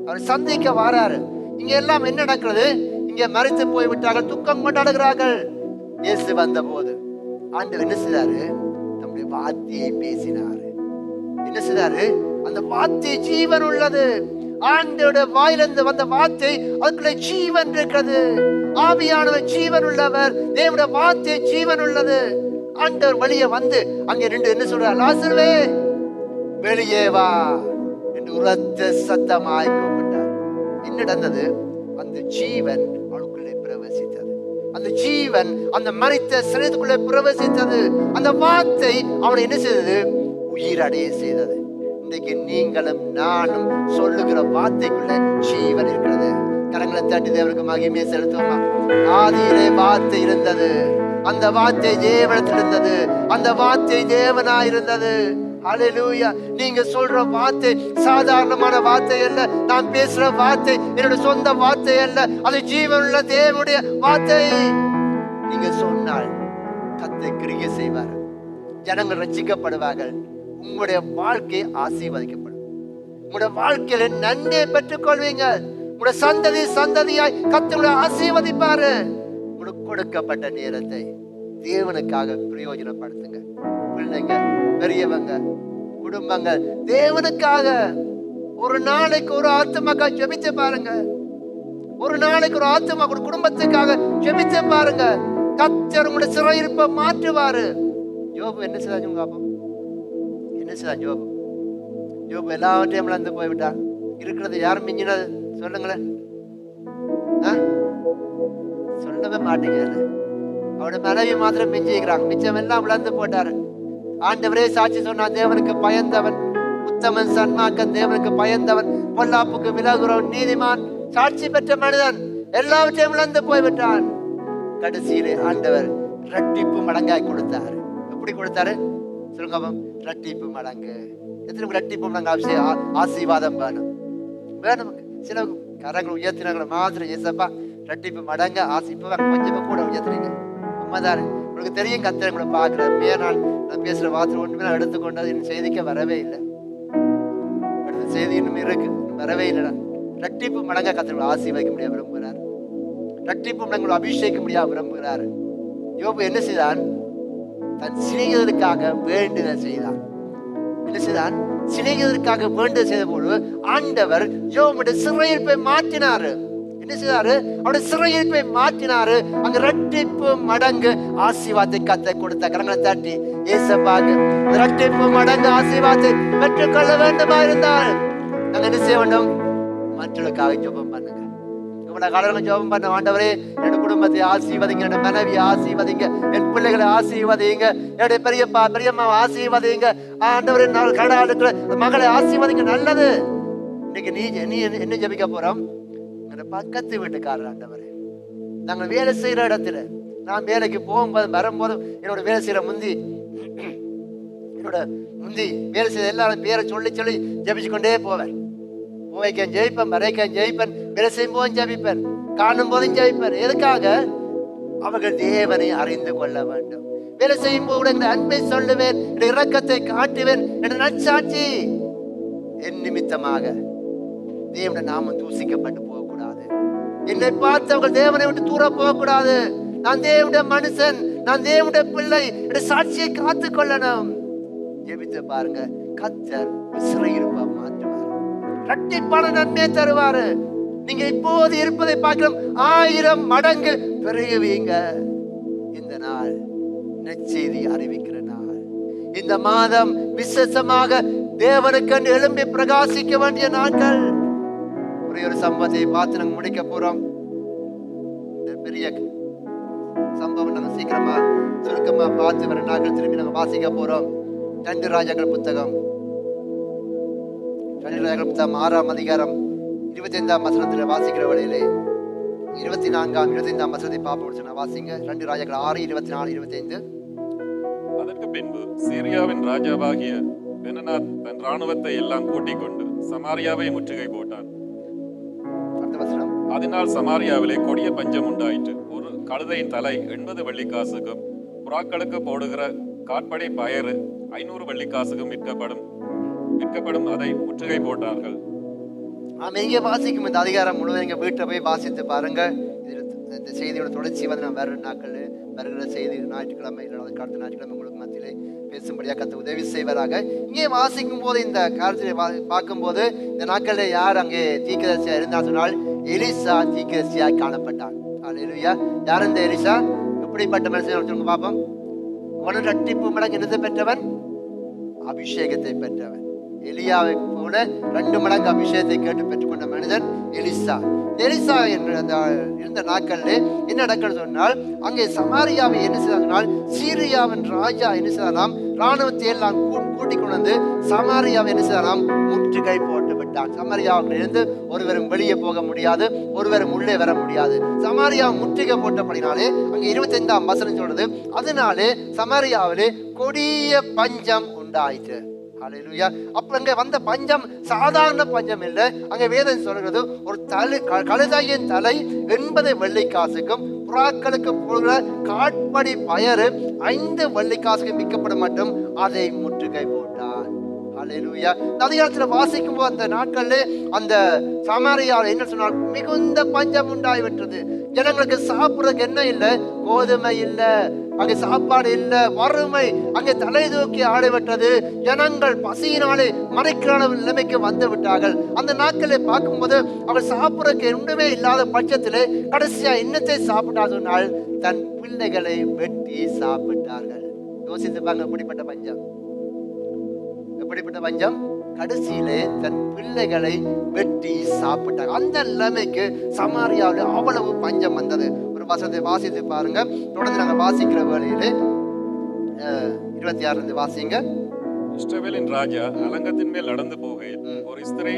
அவர் சந்திக்க வாராரு. இங்க எல்லாம் என்ன நடக்கிறது? இங்க மரித்து போய் விட்டார்கள், துக்கம் கொண்டாடுகிறார்கள். இயேசு வந்த போது ஆண்டவர் என்ன செய்தாரு? தம்முடைய வார்த்தையை பேசினாரு. என்ன செய்தாரு? அந்த வார்த்தை ஜீவன் உள்ளது. ஆண்டவருடைய வாயிலிருந்து வந்த வார்த்தை, அதுக்குள்ள ஜீவன் இருக்கிறது. ஆவியானவர் ஜீவன் உள்ளவர். தேவனுடைய வார்த்தை ஜீவன் உள்ளது. ஆண்டவர் வெளியே வந்து அங்கே நின்று என்ன சொல்றார்? லாசருவே வெளியே வா என்று உரத்த சத்தமாய் கூப்பிட்டார். என்ன நடந்தது? அந்த ஜீவன் அவளுக்குள்ளே பிரவேசித்தது. அந்த ஜீவன் அந்த மரித்த சரீரத்துக்குள்ளே பிரவேசித்தது. அந்த வார்த்தை அவனை என்ன செய்தது? உயிரடைய செய்தது. இன்றைக்கு நீங்களும் நானும் சொல்லுகிற வார்த்தைக்குள்ள ஜீவன் இருக்கிறது. கரங்களை தட்டி தேவனுக்கு மகிமையை செலுத்துவோமா? ஆதியிலே வார்த்தை இருந்தது, அந்த வார்த்தை தேவனிடத்தில் இருந்தது, அந்த வார்த்தை தேவனாய் இருந்தது. ஹல்லேலூயா. நீங்க சொல்ற வார்த்தை சாதாரணமான வார்த்தை அல்ல. நான் பேசுற வார்த்தை என்னோட சொந்த வார்த்தை அல்ல, அது ஜீவனுள்ள தேவனுடைய வார்த்தை. நீங்க சொன்னால் கர்த்தர் கிரியை செய்வார். ஜனங்கள் ரட்சிக்கப்படுவார்கள். உங்களுடைய வாழ்க்கை ஆசீர்வதிக்கப்படும். உங்களுடைய வாழ்க்கையில நன்மை பெற்றுக் கொள்வீங்க. உங்களுடைய சந்ததி சந்ததியாய் கர்த்தர் ஆசீர்வதிப்பாரு. உங்களுக்கு கொடுக்கப்பட்ட நேரத்தை தேவனுக்காக பிரயோஜனப்படுத்துங்க. பிள்ளைங்க, பெரியவங்க, குடும்பங்கள், தேவனுக்காக ஒரு நாளைக்கு ஒரு ஆத்துமாக்கா ஜெபித்து பாருங்க. ஒரு நாளைக்கு ஒரு ஆத்துமா குடும்பத்துக்காக ஜெபித்து பாருங்க. கர்த்தர் உங்களுடைய சிறையிருப்பை மாற்றுவாரு. யோபு என்ன செய்தாங்க? பாப்போம் என்ன செய்தான் யோபு? யோபு எல்லாவற்றையும் இழந்து போய்விட்டான். இருக்கிறது யாரும் மிஞ்சினது சொல்லுங்களேன். சொல்லவே மாட்டீங்க. அவருடைய மனைவி மாத்திரம் மிஞ்சிக்கிறாங்க, மிச்சம் எல்லாம் இழந்து போட்டாரு. ஆண்டவரே சாட்சி சொன்னான், தேவனுக்கு பயந்தவன் உத்தமன், சன்மார்க்கன், தேவனுக்கு பயந்தவன், பொல்லாப்புக்கு விலகுறவன், நீதிமான், சாட்சி பெற்ற மனிதன், எல்லாவற்றையும் இழந்து போய்விட்டான். கடைசியிலே ஆண்டவர் இரட்டிப்பு மடங்காய் கொடுத்தாரு. எப்படி கொடுத்தாரு சொல்லுங்க? இரட்டிப்பு மடங்கு. எத்தனை இரட்டிப்பு மடங்கு ஆசீர்வாதம் வேணும்? வேணும். சில கரங்கள் உயர்த்தினாங்கள மாத்திரம் ஏசப்பா இரட்டிப்பு மடங்க ஆசிப்பா கொஞ்சமா கூட உயர்த்துறீங்க. உண்மைதானே? உங்களுக்கு தெரியும், கர்த்தர் உங்களை பார்க்கிறேன். நான் பேசுற வார்த்தை ஒன்றுமே நான் எடுத்துக்கொண்டது என் செய்திக்கு வரவே இல்லை. அடுத்த செய்தி இன்னும் இருக்கு, வரவே இல்லைடா. இரட்டிப்பு மடங்கா கர்த்தர் ஆசீர்வதிக்க முடியாது விரும்புகிறார். இரட்டிப்பு மடங்கு அபிஷேகிக்க முடியாது விரும்புகிறார். யோபு என்ன செய்தான்? தன் சிநேகிதருக்காக வேண்டுதல் செய்தான். என்ன செய்தான்? சிநேகிதருக்காக வேண்டுதல் செய்த போது ஆண்டவர் யோபுடைய சிறையிருப்பை மாற்றினாரு. என்ன செய்தாரு? அவருடைய சிறையிருப்பை மாற்றினாரு. அங்க இரட்டிப்பு மடங்கு ஆசீர்வாதத்தை கர்த்தர் கொடுத்த. கரங்களை தட்டி ஏசப்பாக்கு இரட்டிப்பு மடங்கு ஆசீர்வாதத்தை பெற்றுக்கொள்ள வேண்டுமா இருந்தால் நாங்க என்ன செய்ய வேண்டும்? மற்றவர்களுக்காக ஜெபம் பண்ணுங்க. இவ்வளவு காலம் ஜெபம் பண்ண, ஆண்டவரே என்னோட குடும்பத்தை ஆசீர்வதிங்க, என்னோட மனைவி ஆசீர்வதிங்க, என் பிள்ளைகளை ஆசீர்வதிங்க, என்னுடைய பெரியப்பா பெரியம்மா ஆசீர்வதிங்க, ஆண்டவரே கனடா இருக்கிற மகளை ஆசீர்வதிங்க. நல்லது. இன்னைக்கு நீ என்ன ஜெபிக்க போறோம்? பக்கத்து வீட்டுக்காரர் ஆண்டவரே, நாங்கள் வேலை செய்யற இடத்துல, நான் வேலைக்கு போகும்போது வரும்போது என்னோட வேலை செய்யற முந்தி வேலை செய்ய எல்லாரும் பேரை சொல்லி சொல்லி ஜபிச்சு கொண்டே போவேன். போவைக்கேன் ஜெயிப்பேன், வரைக்கேன் ஜெயிப்பேன், வேலை செய்யும் போதும் ஜபிப்பேன், காணும் போதும் ஜபிப்பேன். எதுக்காக? அவர்கள் தேவனை அறிந்து கொள்ள வேண்டும். வேலை செய்யும் போது என்ற அன்பை சொல்லுவேன், என் இரக்கத்தை காட்டுவேன் என்ற நற்சாட்சி என் நிமித்தமாக தேவனுடைய நாமம் தூசிக்கப்பட்டு போகக்கூடாது. என்னை பார்த்து அவர்கள் தேவனை விட்டு தூர போகக்கூடாது. நான் தேவனுடைய மனுஷன், நான் தேவனுடைய பிள்ளை என்ற சாட்சியை காத்து கொள்ளணும். ஜெபித்து பாருங்க, கர்த்தர் சிறையிருப்பா மாற்றுவார், இரட்டிப்பான நன்மை தருவாரு. நீங்க இப்போது இருப்பதை பார்க்கலாம் 1000 மடங்கு பெருகுவீங்க. இந்த நாள் நற்செய்தி அறிவிக்கிற நாள். இந்த மாதம் விசேஷமாக தேவனுக்கு எழும்பி பிரகாசிக்க வேண்டிய நாட்கள். ஒரு சம்பவத்தை பார்த்து நாங்க முடிக்க போறோம். இந்த பெரிய சம்பவம் நாங்க சீக்கிரமா சுருக்கமா பார்த்து வர நாட்கள் திரும்பி நாங்க வாசிக்க போறோம். 2 ராஜாக்கள் புத்தகம் 6ஆம் அதிகாரம் 25ஆம் வசனத்துல வாசிக்கிற வேளையிலே 24ஆம் 25ஆம் வசனத்தை பார்ப்போம். வாசிங்க. 2 ராஜாக்கள் 6, 24, 25. அதற்கு பின்பு சீரியாவின் ராஜாவாகிய பெனனாத் தன் ராணுவத்தை எல்லாம் கூட்டிக் கொண்டு சமாரியாவை முற்றுகை போட்டான். அதனால் சமாரியாவிலே கொடிய பஞ்சம் உண்டாயிற்று. ஒரு கழுதையின் தலை 80 வெள்ளிக்காசுக்கும் புறாக்களுக்கு போடுகிற காட்படை பயறு 500 வெள்ளிக்காசுக்கும் விற்கப்படும் அதை முற்றுகை போட்டார்கள். இங்கே வாசிக்கும் இந்த அதிகாரம் முழுவதும் எங்க வீட்டை போய் வாசித்து பாருங்க. இந்த செய்தியோட தொடர்ச்சி வந்து நான் வேற நாட்கள் வருகிற செய்தி ஞாயிற்றுக்கிழமை இல்லை அடுத்த ஞாயிற்றுக்கிழமை உங்களுக்கு மத்தியிலே பேசும்படியாக கர்த்தர் உதவி செய்வராக. இங்கே வாசிக்கும் போது இந்த காலத்திலே பார்க்கும்போது இந்த நாட்களில் யார் அங்கே தீர்க்கதரிசியா இருந்தார் சொன்னால் எலிசா தீர்க்கதரிசியாய் காணப்பட்டான். அல்லேலூயா. யார் இந்த எலிசா? எப்படிப்பட்ட மனுஷன் பார்ப்போம். அவன் இரட்டிப்பு மடங்கு என்னத்தை பெற்றவன்? அபிஷேகத்தை பெற்றவன். எலியாவை போல 2 மடங்கு அபிஷேகத்தை கேட்டு பெற்றுக்கொண்ட மனிதன் எலிசா. எலிசா என்று இருந்த நாட்களில் என்ன நடக்கிறது சொன்னால், அங்கே சமாரியாவை என்ன செய்தால் சீரியாவின் ராஜா என்ன செய்தாலாம், ராணுவத்தை எல்லாம் கூட்டிக் கொண்டு வந்து சமாரியாவை என்ன செய்தாலாம், முற்றுகை போட்டு விட்டான். சமாரியாவில் இருந்து ஒருவரும் வெளியே போக முடியாது, ஒருவரும் உள்ளே வர முடியாது. சமாரியாவை முற்றுகை போட்டபடினாலே அங்கே 25ஆம் வசனம் சொல்றது, அதனாலே சமாரியாவிலே கொடிய பஞ்சம் உண்டாயிற்று. ஹல்லேலூயா. அப்ப அங்க வந்த பஞ்சம் சாதாரண பஞ்சம் இல்லை. அங்க வேதம் சொல்கிறது, ஒரு கழுதையின் தலை 80 வெள்ளிக்காசுக்கும் புறாக்களுக்கு போகிற காட்படி பயறு 5 வெள்ளிக்காசுக்கும் விற்கப்பட மட்டும் அதை முற்றுகை போட்டான். ஹல்லேலூயா. இந்த அதிகாரத்துல வாசிக்கும் போது அந்த நாட்கள்ல அந்த சமாரியாவில் என்ன சொன்னால் மிகுந்த பஞ்சம் உண்டாகிவிட்டது. ஜனங்களுக்கு சாப்பிடுறதுக்கு என்ன இல்லை, கோதுமை இல்லை, அங்கே சாப்பாடு இல்லை, வறுமை அங்கே தலை தூக்கி ஆடிவிட்டது. ஜனங்கள் பசியினாலே மறைக்கிற நிலைமைக்கு வந்து விட்டார்கள். அந்த நாட்களை பார்க்கும்போது அவர் சாப்பிட்றதுக்கு ஒன்றுமே இல்லாத பட்சத்திலே கடைசியா இன்னத்தை சாப்பிட்டா சொன்னால் தன் பிள்ளைகளை வெட்டி சாப்பிட்டார்கள். யோசித்துப்பாங்க, எப்படிப்பட்ட பஞ்சம், எப்படிப்பட்ட பஞ்சம். கடைசியிலே தன் பிள்ளைகளை வெட்டி சாப்பிட்டாங்க. அந்த நிலைமைக்கு சமாரியாவில் அவ்வளவு பஞ்சம் வந்தது. ஒரு வசனத்தை வாசித்து பாருங்க. தொடர்ந்து நாங்கள் வாசிக்கிற வேளையிலே 26 வாசிங்க. இஸ்ரவேலின் ராஜா அலங்கத்தின் மேல் நடந்து போகையில் ஒரு ஸ்திரீ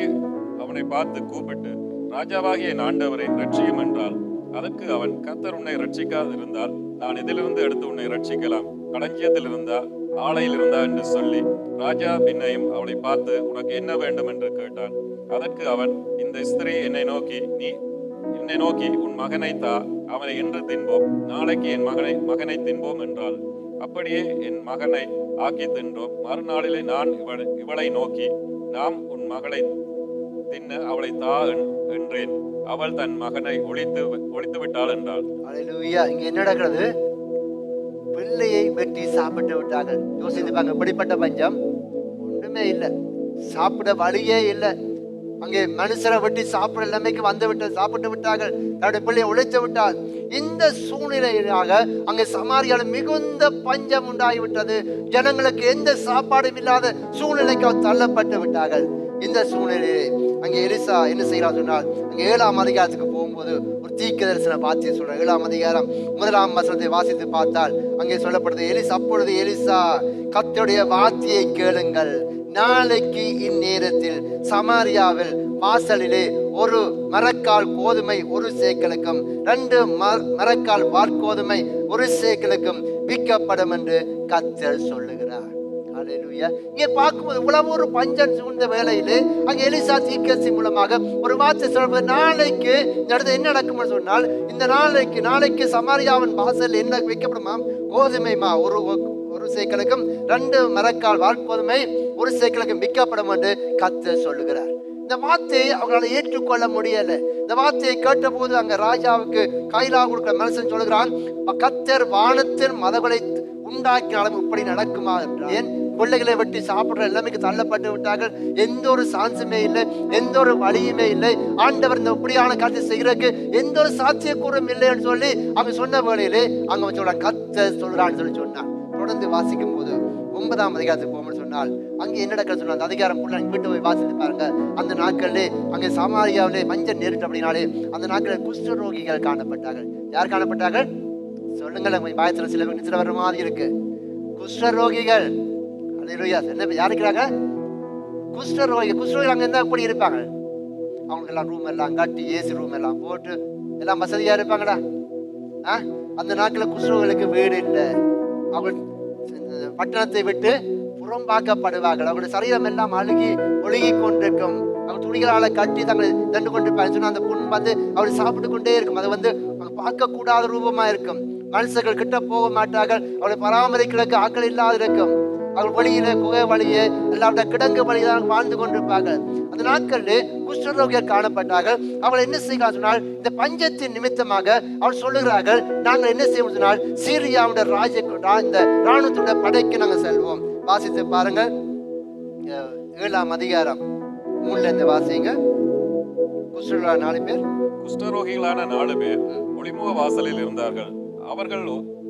அவனை பார்த்து கூப்பிட்டு, ராஜாவாகிய என் ஆண்டவரை ரட்சியும் என்றாள். அதற்கு அவன், கர்த்தர் உன்னை ரட்சிக்காதிருந்தால் நான் இதிலிருந்து எடுத்து உன்னை ரட்சிக்கலாம், களஞ்சியத்தில் இருந்தா ஆலையில் இருந்தா என்று சொல்லி ராஜா பின்னையும் அவளை பார்த்து, உனக்கு என்ன வேண்டும் என்று கேட்டான். அதற்கு அவன், இந்த ஸ்திரீ என்னை நோக்கி உன் மகனை தா, அவனை இன்று தின்போம், நாளைக்கு என் மகனை தின்போம் என்றாள். அப்படியே என் மகனை ஆக்கி தின்றோம். மறுநாளிலே நான் இவளை நோக்கி, நாம் உன் மகளை தின்ன அவளை தா என்றேன். அவள் தன் மகனை ஒழித்து விட்டாள் என்றாள். அல்லேலூயா. இங்க என்ன நடக்கிறது? பிள்ளையை வெட்டி சாப்பிட்டு விட்டார்கள். யோசித்துப்பாங்க, எப்படிப்பட்ட பஞ்சம். ஒன்றுமே இல்லை, சாப்பிட வழியே இல்லை. அங்கே மனுஷரை வெட்டி சாப்பிட நிலைமைக்கு சாப்பிட்டு விட்டார்கள். தன்னுடைய பிள்ளையை உழைத்து விட்டார். இந்த சூழ்நிலையாக அங்கே சமாரியால மிகுந்த பஞ்சம் உண்டாகிவிட்டது. ஜனங்களுக்கு எந்த சாப்பாடும் இல்லாத சூழ்நிலைக்கு தள்ளப்பட்டு விட்டார்கள். இந்த சூழ்நிலையை அங்கே எலிசா என்ன செய்யறார் சொன்னால், அங்கே 7ஆம் அதிகாரத்துக்கு போகும்போது ஒரு தீர்க்க தரிசன வார்த்தையை சொல்ற. 7ஆம் அதிகாரம் 1ஆம் வசனத்தை வாசித்து பார்த்தால் அங்கே சொல்லப்படுது, அப்பொழுது எலிசா, கர்த்தருடைய வார்த்தையை கேளுங்கள், நாளைக்கு இந்நேரத்தில் சமாரியாவில் வாசலிலே ஒரு மரக்கால் கோதுமை ஒரு சேக்கலுக்கும் 2 மரக்கால் வார்கோதுமை ஒரு சேக்கலுக்கும் விற்கப்படும் என்று கர்த்தர் சொல்லுகிறார். ஹல்லேலூயா. இங்கே பார்க்கும்போது இவ்வளவு ஒரு பஞ்சம் சூழ்ந்த வேளையிலே அங்கே எலிசா தீர்க்கதரிசி மூலமாக ஒரு வார்த்தை சொல்வது, நாளைக்கு நடந்து என்ன நடக்கும்னு சொன்னால், இந்த நாளைக்கு சமாரியாவின் வாசல் என்ன வைக்கப்படுமா? கோதுமைமா ஒரு சேக்கலுக்கும் 2 மரக்கால் வார்கோதுமை ஒரு சேக்கலுக்கும் விற்கப்படும் என்று கர்த்தர் சொல்லுகிறார். இந்த வார்த்தையை அவங்களால ஏற்றுக்கொள்ள முடியல. இந்த வார்த்தையை கேட்ட போது அங்க ராஜாவுக்கு கைலாக கொடுக்கிற மனுஷன் சொல்லுகிறான், கர்த்தர் வானத்தின் மதங்களை உண்டாக்கினாலும் இப்படி நடக்குமா என்றால், ஏன் பிள்ளைகளை வெட்டி சாப்பிடுற எல்லாமே தள்ளப்பட்டு விட்டார்கள், எந்த ஒரு சான்ஸுமே இல்லை, எந்த ஒரு வழியுமே இல்லை, ஆண்டவர் இந்த இப்படியான காரியத்தை செய்யறதுக்கு எந்த ஒரு சாத்தியக்கூறும் இல்லைன்னு சொல்லி அவங்க சொன்ன வேளையிலே அங்க சொல்றான், கர்த்தர் சொல்றான்னு சொல்லி சொன்னான். தொடர்ந்து வாசிக்கும் போது 9ஆம் அதிகாரத்துக்கு போகணும்னு சொன்னால் அங்கே என்ன நடக்க சொன்னால், அந்த அதிகாரம் வீட்டு போய் வாசித்து பாருங்க. அந்த நாட்களிலே அங்கே சமாரியாவிலே மஞ்சள் நேரிட்டு அப்படின்னாலே அந்த நாட்களில் குஷ்டரோகிகள் காணப்பட்டார்கள். யார் காணப்பட்டார்கள் சொல்லுங்கள்? பாயத்தில் சில வர மாதிரி இருக்கு. குஷ்டரோகிகள். அல்லேலூயா. என்ன யார் இருக்கிறாங்க? குஷ்டரோகிகள் அங்கே இருந்தா எப்படி இருப்பாங்க? அவங்களுக்கு எல்லாம் ரூம் எல்லாம் கட்டி ஏசி ரூம் எல்லாம் போட்டு எல்லாம் வசதியா இருப்பாங்கடா. அந்த நாட்களில் குஷ்டரோகிகளுக்கு வீடு இல்லை. அவங்க பட்டணத்தை விட்டு புறம்பாக்கப்படுவார்கள். அவங்களுடைய சரீரம் எல்லாம் ஒழுகி கொண்டிருக்கும். அவங்க துணிகளால கட்டி தங்களை தண்டு கொண்டிருப்பாங்க. சொன்னா அந்த புண் அவர்கள் சாப்பிட்டு கொண்டே இருக்கும். அது பார்க்க கூடாத ரூபமா இருக்கும். மனுஷர்கள் கிட்ட போக மாட்டார்கள். அவளை பராமரிக்கிறதுக்கு ஆக்கள் இல்லாத இருக்கும். அவள் வழியில குகை வழியே எல்லாருடைய கிடங்கு வழிதான் வாழ்ந்து கொண்டிருப்பார்கள். அந்த நாட்களில் குஷ்டரோகியர் காணப்பட்டார்கள். அவள் என்ன செய்கிறார் சொன்னால், இந்த பஞ்சத்தின் நிமித்தமாக அவள் சொல்லுகிறார்கள், நாங்கள் என்ன செய்வோம் சொன்னால் சீரியாவுடைய இந்த இராணுவத்துடைய படைக்கு நாங்கள் செல்வோம். வாசித்து பாருங்க 7ஆம் அதிகாரம் 3ல இருந்து வாசிங்க. குஷ்டரோகிகளான 4 பேர் குஷ்டரோகிகளான 4 பேர் ஒளிமுக வாசலில் இருந்தார்கள். அவர்கள்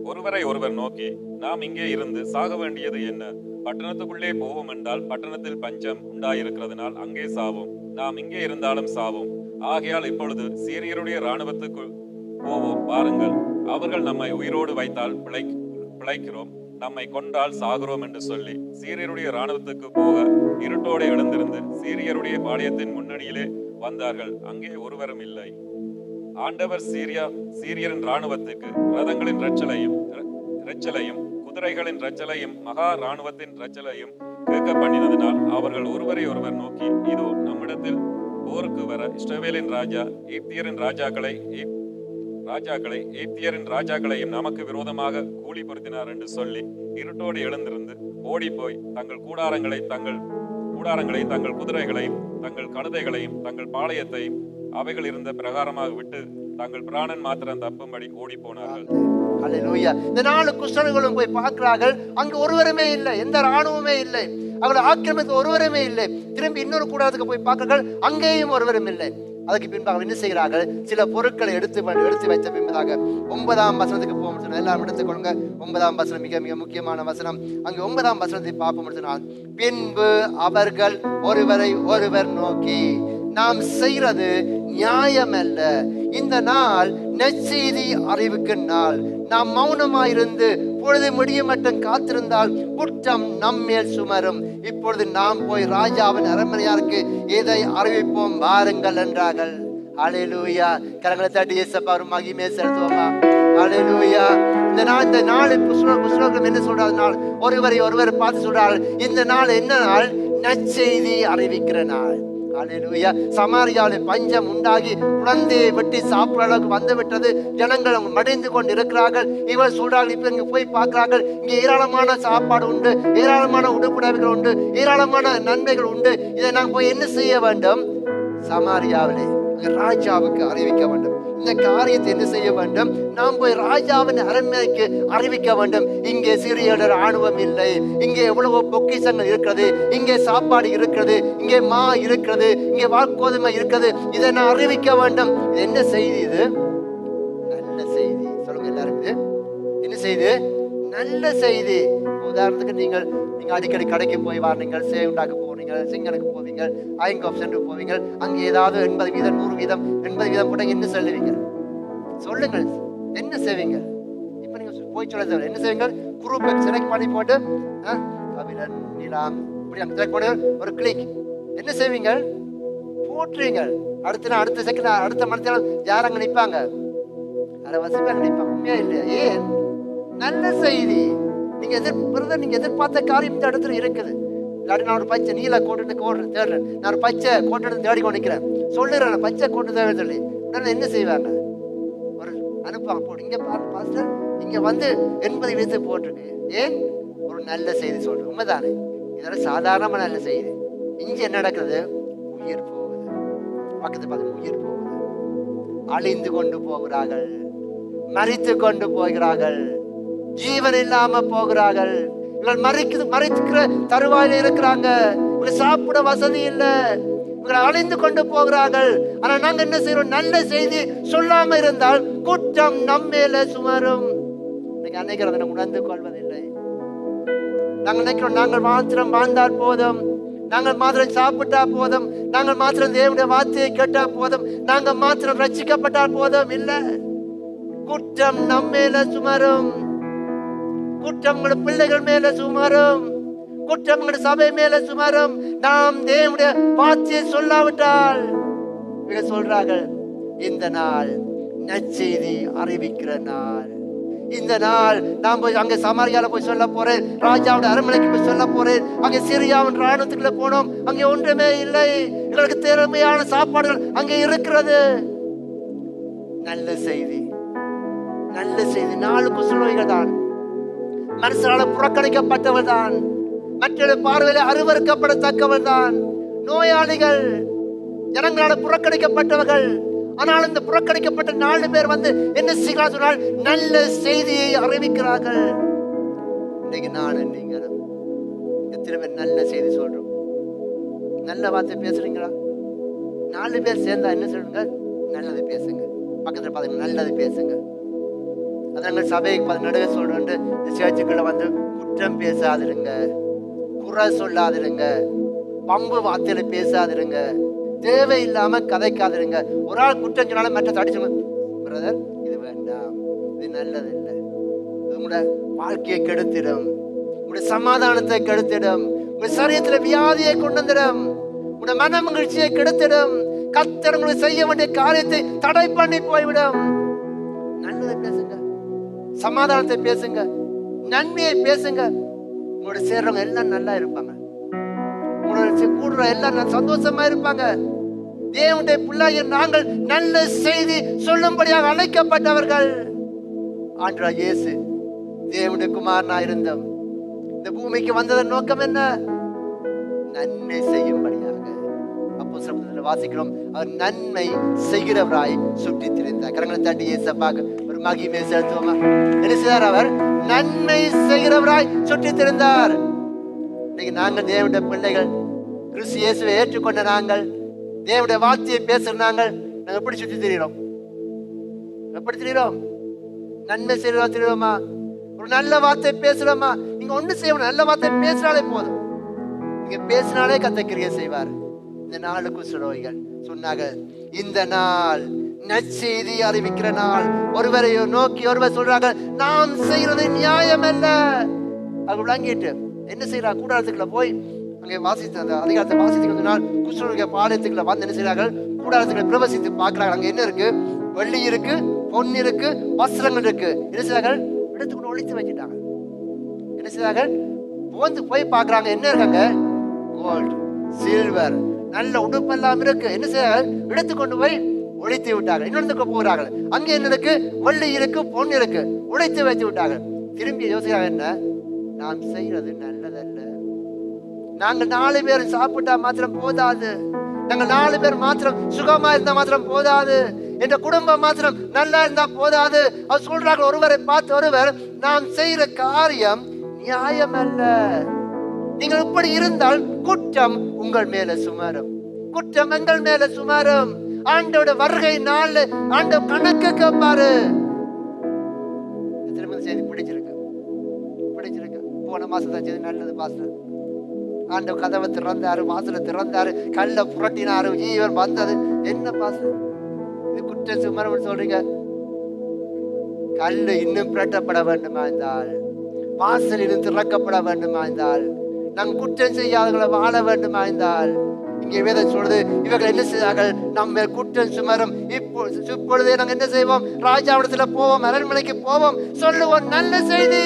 ஒருவரை ஒருவர் நோக்கி, நாம் இங்கே இருந்து சாக வேண்டியது என்ன? பட்டணத்துக்குள்ளே போவோம் என்றால் பட்டணத்தில் பஞ்சம் உண்டாயிருக்கிறதுனால் அங்கே சாவோம். நாம் இங்கே இருந்தாலும் சாவோம். ஆகையால் இப்பொழுது சீரியருடைய இராணுவத்துக்கு போவோம் வாருங்கள். அவர்கள் நம்மை உயிரோடு வைத்தால் பிழைக்கிறோம், நம்மை கொண்டால் சாகிறோம் என்று சொல்லி சீரியருடைய இராணுவத்துக்கு போக இருட்டோடு எழுந்திருந்து சீரியருடைய பாளையத்தின் முன்னணியிலே வந்தார்கள். அங்கே ஒருவரும் இல்லை. ஆண்டவர் சீரியரின் இராணுவத்துக்கு ரதங்களின் இரச்சலையும் குதிரைகளின் இரச்சலையும் மகா இராணுவத்தின் இரச்சலையும் கேட்க பண்ணினதினால் அவர்கள் ஒருவரை ஒருவர் நோக்கி, இதோ நம்மிடத்தில் போருக்கு வர இஸ்ரவேலின் ராஜா எகிப்தியரின் ராஜாக்களையும் நமக்கு விரோதமாக கூலி பொருத்தினார் என்று சொல்லி இருட்டோடு எழுந்திருந்து ஓடி போய் தங்கள் கூடாரங்களை தங்கள் குதிரைகளையும் தங்கள் கழுதைகளையும் தங்கள் பாளையத்தையும் அவைகள் இருந்த பிரகாரமாக விட்டு தங்கள் பிராணன் மாத்திரம் தப்பும்படி ஓடி போனார்கள். அல்லேலூயா. இந்த 4 குஷ்டரோகிகளும் போய் பார்க்கிறார்கள். அங்கு ஒருவருமே இல்லை, எந்த இராணுவமே இல்லை, அவங்களை ஆக்கிரமித்து ஒருவருமே இல்லை. திரும்பி இன்னொரு கூடாரத்துக்கு போய் பார்க்கிறார்கள், அங்கேயும் ஒருவரும் இல்லை. அதுக்கு பின்பாக என்ன செய்கிறார்கள்? சில பொருட்களை எடுத்து வைத்த பின்பதாக 9ஆம் வசனத்துக்கு போகும். எல்லாம் எடுத்துக்கொள்ளுங்க. 9ஆம் வசனம் மிக மிக முக்கியமான வசனம். அங்கு 9ஆம் வசனத்தை பார்ப்போம். பின்பு அவர்கள் ஒருவரை ஒருவர் நோக்கி, நாம் செய்கிறது நியாயமல்ல, இந்த நாள் நற்செய்தி அறிவிக்கும் நாள். நாம் மௌனமாயிருந்து பொழுது முடிய மட்டும் காத்திருந்தால் குற்றம் நம்மேல் சுமரும். இப்பொழுது நாம் போய் ராஜாவின் அரண்மனையாருக்கு இதை அறிவிப்போம் வாருங்கள் என்றார்கள். அல்லேலூயா. கரங்களை தட்டி இயேசுவுக்கு ஒரு மகிமையை செலுத்துவோமா? அல்லேலூயா. இந்த நாள் புஸ்தகம் என்ன சொல்றாரு? ஒருவரை ஒருவர் பார்த்து சொல்றாரு, இந்த நாள் என்ன நாள்? நற்செய்தி அறிவிக்கிற நாள். அல்லேலூயா. சமாரியாவில் பஞ்சம் உண்டாகி குழந்தையை வெட்டி சாப்பிட அளவுக்கு வந்து விட்டது. ஜனங்கள் மடிந்து கொண்டு இருக்கிறார்கள். இவர் சொல்றார்கள், இப்ப இங்க போய் பார்க்கிறார்கள், இங்க ஏராளமான சாப்பாடு உண்டு, ஏராளமான உடுப்புடவைகள் உண்டு, ஏராளமான நன்மைகள் உண்டு. இதை நாங்கள் போய் என்ன செய்ய வேண்டும்? சமாரியாவிலே ராஜாவுக்கு அறிவிக்க வேண்டும். இந்த காரியத்தை என்ன செய்ய வேண்டும்? நாம் போய் ராஜாவின் அரண்மனைக்கு அறிவிக்க வேண்டும். இங்கே சீரியர் ராணுவம் இல்லை, இங்கே எவ்வளவு பொக்கிஷங்கள் இருக்கிறது, இங்கே சாப்பாடு இருக்கிறது, இங்கே மா இருக்கிறது, இங்கே வாக்குகோதுமை இருக்கிறது. இதை நான் அறிவிக்க வேண்டும். இது என்ன செய்தி? இது நல்ல செய்தி. சொல்லுங்க எல்லாரும், என்ன செய்தி? நல்ல செய்தி. உதாரணத்துக்கு நீங்கள் அடிக்கடி கடைக்கு போய் வாருங்க, சேவுண்டாக்கு போவீங்க, சிங்கனுக்கு போவீங்க, ஐங்கோப் சென்று போவீங்க. அங்கே ஏதாவது 80 வீதம் 100 வீதம் 80 வீதம் கூட என்ன சொல்லுவீங்க? சொல்லுங்கள், என்ன செய்வீங்க? இப்ப நீங்க போய் சொல்ல என்ன செய்வீங்க? குரூப் செலக்ட் பண்ணி போட்டு கபிலன், நிலாம், இப்படி அங்க ஒரு கிளிக் என்ன செய்வீங்க? போட்டுறீங்க. அடுத்த செகண்ட் அடுத்த மனத்தில யார் அங்க நிற்பாங்க? அரைவாசி பேர் நிற்பாங்க. உண்மையா இல்லையா? ஏன்? நல்ல செய்தி. நீங்க எதிர்பார்த்த காரியம் இந்த இடத்துல இருக்குது. இல்லாட்டி நான் ஒரு பச்சை நீல கோட்டு தேடுறேன், நான் ஒரு பச்சை கோட்டு தேடி கொண்டு நிற்கிறேன், சொல்லிடுறேன் பச்சை கோட்டு தேவை சொல்லி உடனே என்ன செய்வாங்க? ஒரு அனுப்புவாங்க. போட்டு இங்க பாஸ்டர் இங்க வந்து 80 வயசு போட்டிருக்கு. ஏன்? ஒரு நல்ல செய்தி சொல்றேன். உண்மைதானே? இதெல்லாம் சாதாரணமான நல்ல செய்தி. இங்க என்ன நடக்குது? உயிர் போகுது. பக்கத்து பார்த்து உயிர் போகுது. அழிந்து கொண்டு போகிறார்கள், மரித்து கொண்டு போகிறார்கள், ஜீவன் இல்லாம போகிறார்கள். இவர்கள் மறிக்கிற தருவாயில இருக்கிறாங்க. இவங்க சாப்பிட வசதி இல்லை, இவங்களை அழிந்து கொண்டு போகிறார்கள். ஆனா நாங்க என்ன செய்யறோம்? நல்ல செய்தி சொல்லாம இருந்தால் குற்றம் நம்ம மேல சுமரும். இன்னைக்கு அன்னைக்கு உணர்ந்து கொள்வதில்லை. நாங்கள் நினைக்கிறோம் நாங்கள் மாத்திரம் வாழ்ந்தால் போதும், நாங்கள் மாத்திரம் சாப்பிட்டா போதும், நாங்கள் மாத்திரம் தேவனுடைய வார்த்தையை கேட்டா போதும், நாங்கள் மாத்திரம் ரட்சிக்கப்பட்டால் போதும். இல்லை, குற்றம் நம்ம மேல சுமரும். குற்றம் உங்களோட பிள்ளைகள் மேல சுமரும். குற்றம் உங்களோட சபை மேல சுமரும். நாம் தேவனுடைய வார்த்தையை சொல்லாவிட்டால். சொல்றார்கள், இந்த நாள் நற்செய்தி அறிவிக்கிற நாள். இந்த நாள் நான் போய் அங்க சமாரியால போய் சொல்ல போறேன், ராஜாவோட அரண்மனைக்கு போய் சொல்ல போறேன். அங்கே சிரியாவின் ராணுவத்துக்குள்ள போனோம், அங்கே ஒன்றுமே இல்லை, எங்களுக்கு திறமையான சாப்பாடுகள் அங்கே இருக்கிறது. நல்ல செய்தி, நல்ல செய்தி. 4 குஷ்டரோகிகள் தான், மனுஷனால புறக்கணிக்கப்பட்டவர் தான், மற்ற பார்வையில அருவருக்கப்படத்தக்கவர் தான், நோயாளிகள், ஜனங்களால புறக்கணிக்கப்பட்டவர்கள். ஆனால் இந்த புறக்கணிக்கப்பட்ட 4 பேர் வந்து என்ன செய்கிறார் சொன்னால் நல்ல செய்தியை அறிவிக்கிறார்கள். இன்னைக்கு நான் நீங்க எத்தனை பேர் நல்ல செய்தி சொல்றோம்? நல்ல வார்த்தை பேசுறீங்களா? 4 பேர் சேர்ந்தா என்ன சொல்லுங்க? நல்லது பேசுங்க. பக்கத்துல பாருங்க, நல்லது பேசுங்க. அதனால சபைக்கு நடுவே சொல்றேன், இந்த சேர்ச்சுக்குள்ள வந்து குற்றம் பேசாதிருங்க, குறை சொல்லாதிருங்க, பம்பு வார்த்தையில பேசாதிருங்க, தேவையில்லாம கதைக்காதிருங்க. ஒரு ஆள் குற்றம் சொன்னாலும் மற்ற தடிச்சு, பிரதர் இது வேண்டாம், இது நல்லது இல்லை, இது உங்களோட வாழ்க்கையை கெடுத்திடும், உங்களுடைய சமாதானத்தை கெடுத்திடும், உங்க சரீரத்துல வியாதியை கொண்டு வந்துடும், உங்களோட மன மகிழ்ச்சியை கெடுத்திடும், கர்த்தர் உங்களுக்கு செய்ய வேண்டிய காரியத்தை தடை பண்ணி போய்விடும். நல்லதை பேசுங்க, சமாதானத்தை பேசுங்க, நன்மையை பேசுங்க. உங்களோட சேர்றவங்க எல்லாம் நல்லா இருப்பாங்க, உங்களோட கூடுற எல்லாம் சந்தோஷமா இருப்பாங்க. தேவனுடைய பிள்ளையை நாங்கள் நல்ல செய்தி சொல்லும்படியாக அழைக்கப்பட்டவர்கள். ஆண்டவராகிய இயேசு தேவனுடைய குமாரனா இருந்தோம். இந்த பூமிக்கு வந்ததன் நோக்கம் என்ன? நன்மை செய்யும்படியாக. அப்போஸ்தலர்களில் வாசிக்கிறோம், அவர் நன்மை செய்கிறவராய் சுற்றி திரிந்தார். கரங்களை தட்டி இயேசுவுக்கு ஒரு மகிமை செலுத்துவோமா? என்ன செய்தார்? அவர் நன்மை செய்கிறவராய் சுற்றி திரிந்தார். இன்னைக்கு நாங்கள் தேவனுடைய பிள்ளைகள், கிறிஸ்து இயேசுவை ஏற்றுக்கொண்ட நாங்கள், தேவனுடைய வார்த்தையை பேசுற நாங்கள் எப்படி சுற்றி திரிகிறோம்? எப்படி திரிகிறோம்? நன்மை செய்கிறோமா திரிகிறோமா? ஒரு நல்ல வார்த்தை பேசுறோமா? நீங்க ஒண்ணு செய்யணும், நல்ல வார்த்தை பேசினாலே போதும். நீங்க பேசினாலே கர்த்தர் கிரியை செய்வார். இந்த 4 குஷ்டரோகிகள் சொன்னாங்க, இந்த நாள் நற்செய்தி அறிவிக்கிற நாள். ஒருவரை நோக்கி ஒருவர் சொல்றாங்க, நாம் செய்யறது நியாயம் அல்ல. அது விளங்கிட்டு என்ன செய்யறாங்க? கூடாரத்துக்குள்ள போய் அங்கே வாசித்து அந்த அதிகாரத்தை வாசித்து நாள் குஷ்டரோகிய பாளையத்துக்குள்ள வந்து என்ன செய்யறாங்க? கூடாரத்துக்குள்ள பிரவசித்து பார்க்கிறாங்க. அங்க என்ன இருக்கு? வெள்ளி இருக்கு, பொன் இருக்கு, வஸ்திரங்கள் இருக்கு. என்ன செய்யறாங்க? எடுத்துக்கொண்டு ஒழித்து வச்சுட்டாங்க. என்ன செய்யறாங்க? போய் பார்க்கறாங்க, என்ன இருக்காங்க? கோல்டு, சில்வர், நல்ல உடுப்பெல்லாம் இருக்கு. என்ன செய்யறாங்க? எடுத்துக்கொண்டு போய் ஒழித்து விட்டாங்க. இன்னொன்று போகிறார்கள், அங்க என்ன இருக்கு? வெள்ளி இருக்கு, பொன் இருக்கு, உடைத்து வைத்து விட்டாங்க. திரும்பி யோசிக்கிறாங்க, என்ன நாம் செய்யறது நல்லதல்ல. நாங்கள் 4 பேர் சாப்பிட்டா மாத்திரம் போதாது, நாங்கள் 4 பேர் மாத்திரம் சுகமா இருந்தா மாத்திரம் போதாது, என்ற குடும்பம் மாத்திரம் நல்லா இருந்தா போதாது. அவர் சொல்றாங்க, ஒருவரை பார்த்து ஒருவர், நாம் செய்யற காரியம் நியாயம் அல்ல. நீங்கள் இப்படி இருந்தால் குற்றம் உங்கள் மேல சுமரும், குற்றம் எங்கள் மேல சுமரும். ஆண்டோட வருகை நாள் ஆண்டவர் கணக்கு கேட்பாரு. செய்தி பிடிச்சிருக்கு, போன மாசம் தான் செய்தி நல்லது பாஸ்டர். ஆண்டவர் கதவை திறந்தாரு, வாசல திறந்தாரு, கல்ல புரட்டினாரு, ஜீவன் வந்தது. என்ன பாஸ்டர் இது குற்ற சுமரம் சொல்றீங்க? கல்லு இன்னும் புரட்டப்பட வேண்டுமா இருந்தால், வாசல் இன்னும் திறக்கப்பட வேண்டுமா இருந்தால், நாங்கள் குற்றம் செய்யாதவர்களை வாழ வேண்டுமா இருந்தால் இங்கே வேதம் சொல்றது, இவர்கள் என்ன செய்தார்கள்? நம்ம குற்றம் சுமரும். இப்பொழுதே நாங்கள் என்ன செய்வோம்? ராஜாவிடத்துல போவோம், அரண்மனைக்கு போவோம், சொல்லுவோம் நல்ல செய்தி.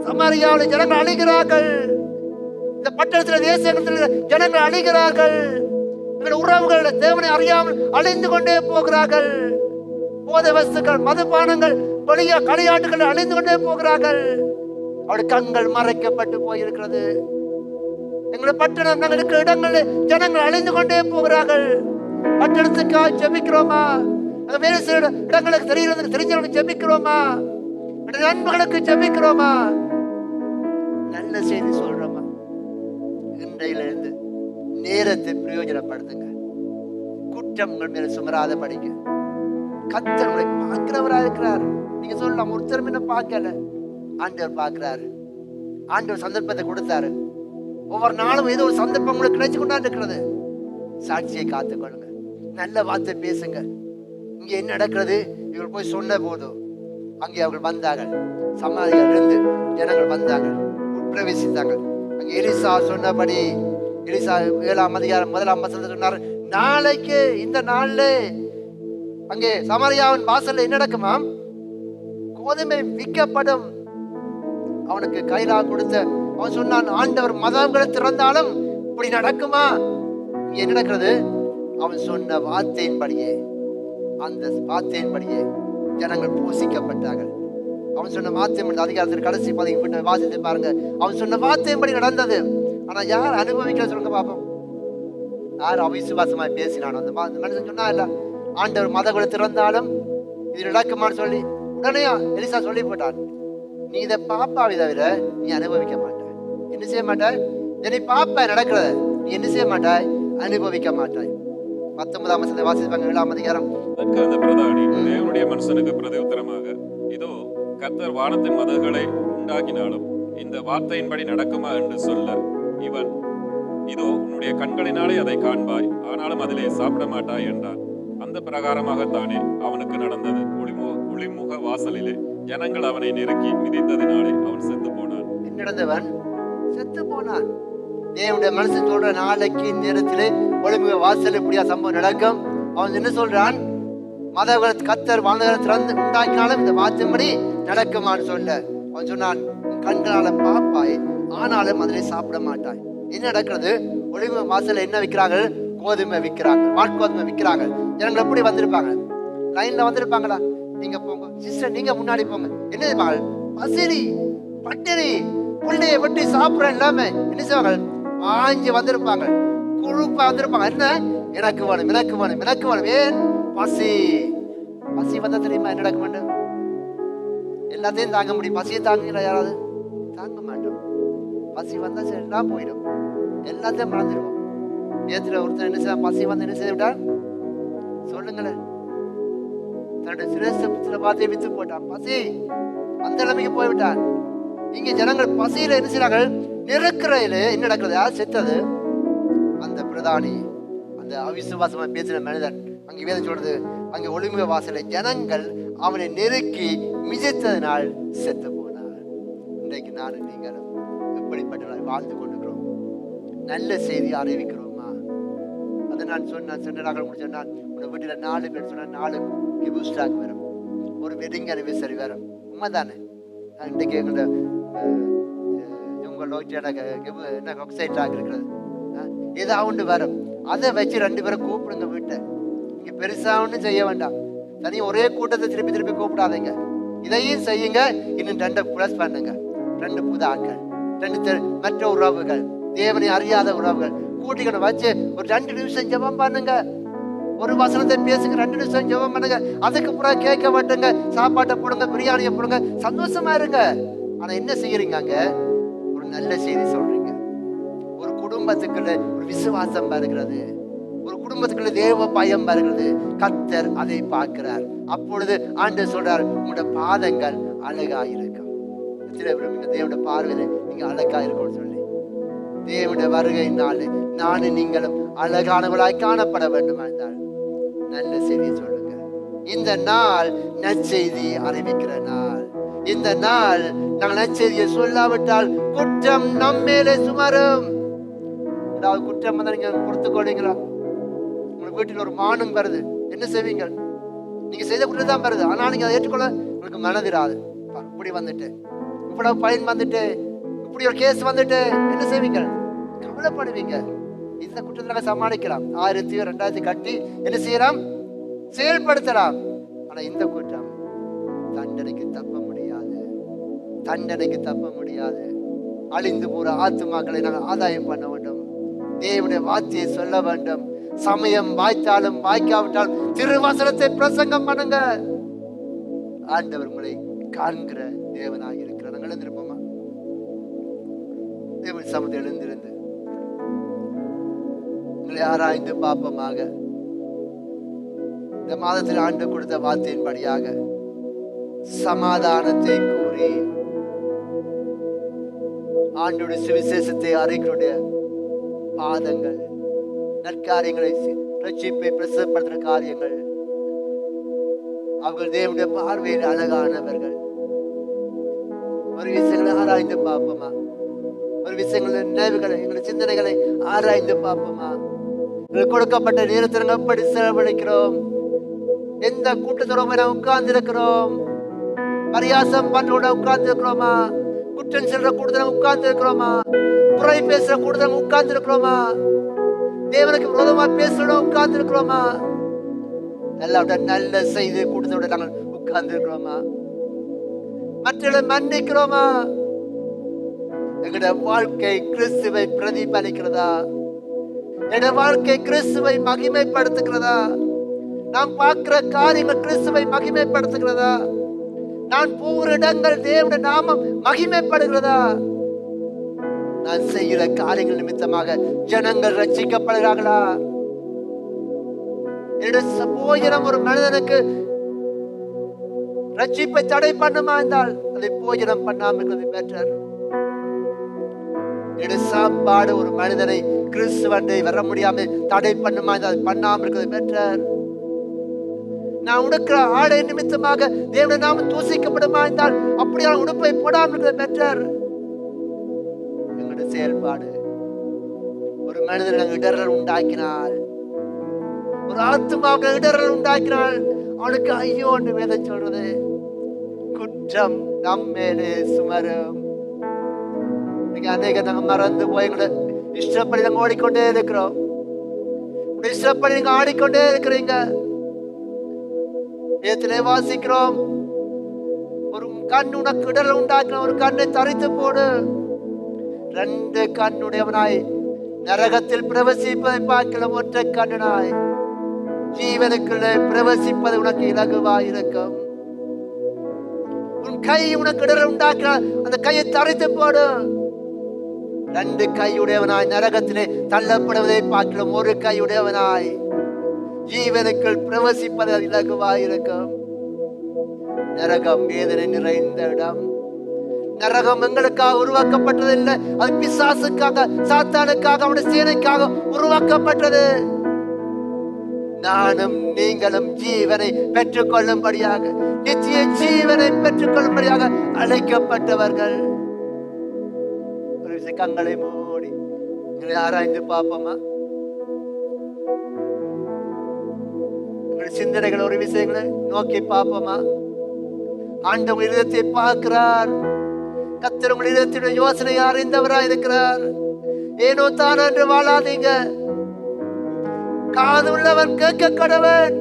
சமாரியாவில் ஜனங்கள் அழிகிறார்கள், இந்த பட்டணத்தில் தேசத்தில் ஜனங்கள் அழிகிறார்கள், உறவுகள் தேவனை அறியாமல் அழிந்து கொண்டே போகிறார்கள், போதை வஸ்துக்கள், மதுபானங்கள், களியாட்டுகள் அழிந்து கொண்டே போகிறார்கள். அவருடைய கண்கள் மறைக்கப்பட்டு போயிருக்கிறது. எங்களுடைய பட்டணம், நாங்கள் இருக்கிற இடங்களில் ஜனங்கள் அழிந்து கொண்டே போகிறார்கள். பட்டணத்துக்காக ஜெபிக்கிறோமா? வேறு சில இடங்களுக்கு தெரிஞ்சவங்களுக்கு ஜெபிக்கிறோமா? நண்பர்களுக்கு ஜெபிக்கிறோமா? நல்ல செய்தி சொல்றோமா? இன்றையிலிருந்து நேரத்தை பிரயோஜனப்படுத்துங்க. குற்றம் உங்கள் மேல சுமராத படிக்க கர்த்தர் உங்களை பார்க்கிறவரா இருக்கிறார். நீங்க சொல்லலாம், ஒருத்தர் என்ன பார்க்கல, ஆண்டவர் பார்க்கிறாரு. ஆண்டவர் சந்தர்ப்பத்தை கொடுத்தாரு. ஒவ்வொரு நாளும் ஏதோ ஒரு சந்தர்ப்பம் உங்களுக்கு கிடைச்சு கொண்டாந்து இருக்கிறது. சாட்சியை காத்துக்கொள்ளுங்க, நல்ல வார்த்தை பேசுங்க. இங்க என்ன நடக்கிறது? இவர்கள் போய் சொன்ன போதும் அங்கே அவர்கள் வந்தார்கள், சமாதிகள் இருந்து ஜனங்கள் வந்தார்கள், உட்பிரவேசித்தார்கள். அங்கே எலிசா சொன்னபடி, எலிசா 7ஆம் அதிகாரம் 1ஆம் வசனத்தில் சொன்னார், நாளைக்கு இந்த நாள்ல அங்கே சமாரியாவின் வாசல்ல என்ன நடக்குமாம்? கோதுமை விற்கப்படும். அவனுக்கு கைலா கொடுத்த அவன் சொன்னான், ஆண்டவர் மதங்களை திறந்தாலும் இப்படி நடக்குமா? இங்க என்ன நடக்கிறது? அவன் சொன்ன வார்த்தையின்படியே, அந்த வார்த்தையின்படியே ஜனங்கள் பூசிக்கப்பட்டார்கள். அவன் சொன்ன வார்த்தை அதிகாரத்தில் கடைசி பதிவு வாசித்து பாருங்க. அவன் சொன்ன வார்த்தையின்படி நடந்தது. ஆனா யார் அனுபவிக்க சொல்லுங்க பாப்போம். யார் அவிசுவாசமா பேசினானோ அந்த மனுஷன் சொன்னா இல்ல, ஆண்டவர் மதங்களை திறந்தாலும் இது நடக்குமான்னு சொல்லி உடனே எலிசா சொல்லி போட்டான், நீ இதை பாப்பாவை தவிர நீ அனுபவிக்க மாட்டாய். என்ன செய்ய மாட்டாய்? நீ பாப்ப நடக்கிறத நீ என்ன செய்ய மாட்டாய்? அனுபவிக்க மாட்டாய். 19ஆம் வசனத்தை வாசிப்பாங்க, 7ஆம் அதிகாரம். அதற்கு அந்த பிரதானி தேவனுடைய மனுஷனுக்கு பிரதியுத்தரமாக, இதோ கர்த்தர் வானத்தின் மதகுகளை உண்டாக்கினாலும் இந்த வார்த்தையின்படி நடக்குமா என்று சொல்ல, இவன், இதோ உன்னுடைய கண்களினாலே அதை காண்பாய், ஆனாலும் அதிலே சாப்பிட மாட்டாய் என்றான். அந்த பிரகாரமாகத்தானே அவனுக்கு நடந்தது. ஒளிமுக வாசலிலே ஜனங்கள் அவனை நெருக்கி மிதித்ததினாலே அவன் செத்து போனான். நடந்தவன் செத்து போனான். தேவனுடைய மனுஷன் சொல்ற, நாளைக்கு நேரத்திலே ஒளிமுக வாசல் இப்படியா சம்பவம் நடக்கும். அவன் என்ன சொல்றான்? மதகுலத்து கர்த்தர் வானங்களை திறந்து உண்டாக்கினாலும் இந்த வார்த்தைப்படி நடக்குமான்னு சொல்ல, அவன் சொன்னான், கண்களால பாப்பாய், ஆனாலும் அதிலே சாப்பிட மாட்டாய். என்ன நடக்கிறது? ஒளிமுக வாசல்ல என்ன விற்கிறார்கள்? கோதுமை விற்கிறாங்க, வாட்கோதுமை விற்கிறாங்க. ஜனங்கள் எப்படி வந்திருப்பாங்க? லைன்ல வந்திருப்பாங்களா? நீங்க போங்க சிஸ்டர், நீங்க முன்னாடி போங்க. என்ன செய்வாங்க? பசிரி பட்டினி புள்ளைய வெட்டி சாப்பிட இல்லாம என்ன செய்வாங்க? வாங்கி வந்திருப்பாங்க, குழுப்பா வந்திருப்பாங்க. என்ன? எனக்கு வேணும், எனக்கு வேணும், எனக்கு வேணும். ஏன்? பசி. பசி வந்தா தெரியுமா என்ன நடக்க மாட்டோம்? எல்லாத்தையும் தாங்க முடியும். பசியை தாங்குங்களா யாராவது? தாங்க மாட்டோம். பசி வந்தா சரி எல்லாம் போயிடும், எல்லாத்தையும் மறந்துடுவோம். நேத்துல ஒருத்தர் என்ன செய்ய, பசி வந்து என்ன செய்து விட்டான் சொல்லுங்களேன்? தன்னுடைய சிரேஷ்ட புத்திர பாத்தையை வித்து போட்டான். பசி அந்த நிலைமைக்கு போய்விட்டான். இங்க ஜனங்கள் பசியில என்ன செய்றார்கள்? நெருக்கிறதுல என்ன நடக்கிறது? யார் செத்தது? அந்த பிரதானி, அந்த அவிசுவாசமா பேசின மனிதன். அங்கே வேதம் சொல்றது, அங்கே ஒளிமுக வாசலை ஜனங்கள் அவனை நெருக்கி மிதித்ததினால் செத்து போனார். இன்றைக்கு நானும் நீங்களும் எப்படிப்பட்ட வாழ்ந்து கொண்டிருக்கிறோம்? நல்ல செய்தி அறிவிக்கிறோமா? அதை நான் சொன்னார்கள் சொன்னான், உன்னை வீட்டில் 4 பேர் சொன்னா 4 கிபுஸ்டாக் வரும், ஒரு வெட்டிங் அனிவர்சரி வரும். உண்மைதானே? இன்றைக்கு எங்களோட இருக்கிறது ஏதாவது ஒன்று வரும், அதை வச்சு 2 பேரை கூப்பிடுங்க. வீட்டை இங்க பெருசா ஒன்றும் செய்ய வேண்டாம். தனியாக ஒரே கூட்டத்தை திருப்பி திருப்பி கூப்பிடாதீங்க. இதையும் செய்யுங்க, இன்னும் 2 பிளஸ் பண்ணுங்க. 2 புதாக்கள், 2 மற்ற உறவுகள், தேவனை அறியாத உறவுகள் கூட்டிக்கணும் வச்சு ஒரு 2 நிமிஷம் ஜெபம் பண்ணுங்க. ஒரு வசனத்தை பேசுங்க, 2 நிமிஷம் ஜெபம் பண்ணுங்க. அதுக்கு பிறகு கேட்க மாட்டுங்க, சாப்பாட்டை போடுங்க, பிரியாணியை போடுங்க, சந்தோஷமா இருங்க. ஆனா என்ன செய்யறீங்க? அங்க ஒரு நல்ல செய்தி சொல்றீங்க. ஒரு குடும்பத்துக்குள்ள ஒரு விசுவாசம் வருகிறது, ஒரு குடும்பத்துக்குள்ள தேவ பயம் வருகிறது. கர்த்தர் அதை பார்க்கிறார். அப்பொழுது ஆண்டவர் சொல்றார், உங்களோட பாதங்கள் அழகா இருக்கும். தேவனுடைய பார்வையில நீங்க அழகா இருக்கும்னு சொல்லி, தேவனுடைய வருகையினாலே நானும் நீங்களும் அழகானவர்களாய் காணப்பட வேண்டுமா இருந்தால் நல்ல செய்தியை சொல்லுங்க. இந்த நாள் நற்செய்தி அறிவிக்கிற நாள். இந்த நாள் நாங்கள் நற்செய்தியை சொல்லாவிட்டால் குற்றம் நம்மேலே சுமரும். ஏதாவது குற்றம் வந்தா நீங்க பொறுத்துக்கொள்வீங்களா? உங்களுக்கு வீட்டில் ஒரு மானம் வருது, என்ன செய்வீங்க? நீங்க செய்த குற்றம் தான் வருது, ஆனா நீங்க அதை ஏற்றுக்கொள்ள உங்களுக்கு மனதிராது. இப்படி வந்துட்டு, இவ்வளவு பயன் வந்துட்டு, இப்படி ஒரு கேஸ் வந்துட்டு என்ன செய்வீங்க? கவலைப்படுவீங்க. இந்த குற்றத்தை சமாளிக்கலாம், 1000 2000 கட்டி என்ன செய்யலாம்? செயல்படுத்தலாம். ஆனா இந்த குற்றம் தண்டனைக்கு தப்ப முடியாது, தண்டனைக்கு தப்ப முடியாது. அழிந்து போற ஆத்துமாக்களை நாங்கள் ஆதாயம் பண்ண வேண்டும். தேவனுடைய வார்த்தையை சொல்ல வேண்டும். சமயம் வாய்த்தாலும் வாய்க்காவிட்டாலும் திருவசனத்தை பிரசங்கம் பண்ணுங்க. ஆண்டவர் உங்களை காண்கிற தேவனாக இருக்கிறார். நாங்கள் எழுந்திருப்போமா? தேவன் சமத்தை எழுந்திருந்து உங்களை ஆராய்ந்து பாப்பமாக. இந்த மாதத்தில் ஆண்டு கொடுத்த வார்த்தையின்படியாக சமாதானத்தை கூறி ஆண்டுடைய சுவிசேஷத்தை அறிக்கையுடைய பாதங்கள், நற்காரியங்களை, ரட்சிப்பை பிரசப்படுத்துகிற காரியங்கள், அவர்கள் தேவனுடைய பார்வையில் அழகானவர்கள். ஒரு விஷயங்களை ஆராய்ந்து பார்ப்போமா? ஒரு விஷயங்கள நினைவுகளை, எங்களுடைய சிந்தனைகளை ஆராய்ந்து பார்ப்போமா? கொடுக்கப்பட்ட நேரத்தில் எப்படி செலவழிக்கிறோம்? எந்த கூட்டத்தோட உட்கார்ந்து இருக்கிறோம்? பரியாசம் பண்றோட உட்கார்ந்து இருக்கிறோமா? குற்றம் செல்ற கூட்டத்தில் உட்கார்ந்து இருக்கிறோமா? குறை பேசுற கூட்டத்தில் உட்கார்ந்து இருக்கிறோமா? தேவனுக்கு விரோதமா பேசுறோட உட்கார்ந்து இருக்கிறோமா? எல்லாரோட நல்ல செய்தி கூட்டத்தோட நாங்கள் உட்கார்ந்து இருக்கிறோமா? மற்றவர்களை மன்னிக்கிறோமா? எங்களுடைய வாழ்க்கை கிறிஸ்துவை பிரதிபலிக்கிறதா? என்னுடைய வாழ்க்கை கிறிஸ்துவை மகிமைப்படுத்துகிறதா? நாம் பார்க்கிற காரியங்கள் கிறிஸ்துவை மகிமைப்படுத்துகிறதா? நான் போகிற இடங்கள் தேவனுடைய நாமம் மகிமைப்படுகிறதா? நான் செய்கிற காரியங்கள் நிமித்தமாக ஜனங்கள் ரட்சிக்கப்படுகிறார்களா? என்னுடைய போஜனம் ஒரு மனிதனுக்கு ரட்சிப்பை தடை பண்ணுமா என்றால் அதை போஜனம் பண்ணாமல் இருக்கிறது பெட்டர். என்னுடைய சாப்பாடு ஒரு மனிதனை கிறிஸ்துவண்டை வர முடியாமல் தடை பண்ணுமா என்றால் பண்ணாமல் இருக்கிறது பெட்டர். நான் உடுக்கிற ஆடை நிமித்தமாக தேவனுடைய நாமம் தூசிக்கப்படுமா என்றால் அப்படியான உடுப்பை போடாமல் இருக்கிறது பெட்டர். எங்களுடைய செயல்பாடு ஒரு மனிதன் இடரல் உண்டாக்கினால், ஒரு ஆத்துமாவுக்கு இடரல் உண்டாக்கினால் அவனுக்கு ஐயோ என்று வேதம் சொல்றது. குற்றம் நம்மேலே சுமரும். நீங்க அநேக நாங்க மறந்து போய் கூட இஷ்டப்படி நாங்க ஓடிக்கொண்டே இருக்கிறோம். இஷ்டப்படி நீங்க ஆடிக்கொண்டே இருக்கிறீங்க. வேதத்திலே வாசிக்கிறோம், ஒரு கண் உனக்கு இடரல் உண்டாக்கின ஒரு கண்ணை தரித்து போடு. 2 கண்ணுடையவனாய் நரகத்தில் பிரவசிப்பதை பார்க்கலாம் ஒற்றை கண்ணனாய் ஜீவனுக்குள்ளே பிரவசிப்பது உனக்கு இலகுவாய் இருக்கும். உன் கை உனக்கு இடரல் உண்டாக்கினால் அந்த கையை தரித்து போடு. 2 கையுடையவனாய் நரகத்திலே தள்ளப்படுவதை பார்க்கலாம் ஒரு கையுடையவனாய் ஜீவனுக்குள் பிரவசிப்பது இலகுவாய் இருக்கும். நரகம் வேதனை நிறைந்த இடம். நரகம் எங்களுக்காக உருவாக்கப்பட்டதில்லை, அது பிசாசுக்காக, சாத்தானுக்காக, அவனுடைய சேனைக்காக உருவாக்கப்பட்டது. நானும் நீங்களும் ஜீவனை பெற்றுக்கொள்ளும்படியாக, நித்திய ஜீவனை பெற்றுக்கொள்ளும்படியாக அழைக்கப்பட்டவர்கள். ஒரு விஷயம் கண்களை மூடி ஆராய்ந்து பார்ப்போமா? சிந்தனைகள் ஒரு விஷயங்களை நோக்கி பார்ப்போமா? ஆண்டவர் இதயத்தை பார்க்கிறார். கர்த்தர் உங்கள் இதயத்தினுடைய யோசனை அறிந்தவராய் இருக்கிறார். ஏனோ தான் என்று வாழாதீங்க. காது உள்ளவன் கேட்க கடவன்.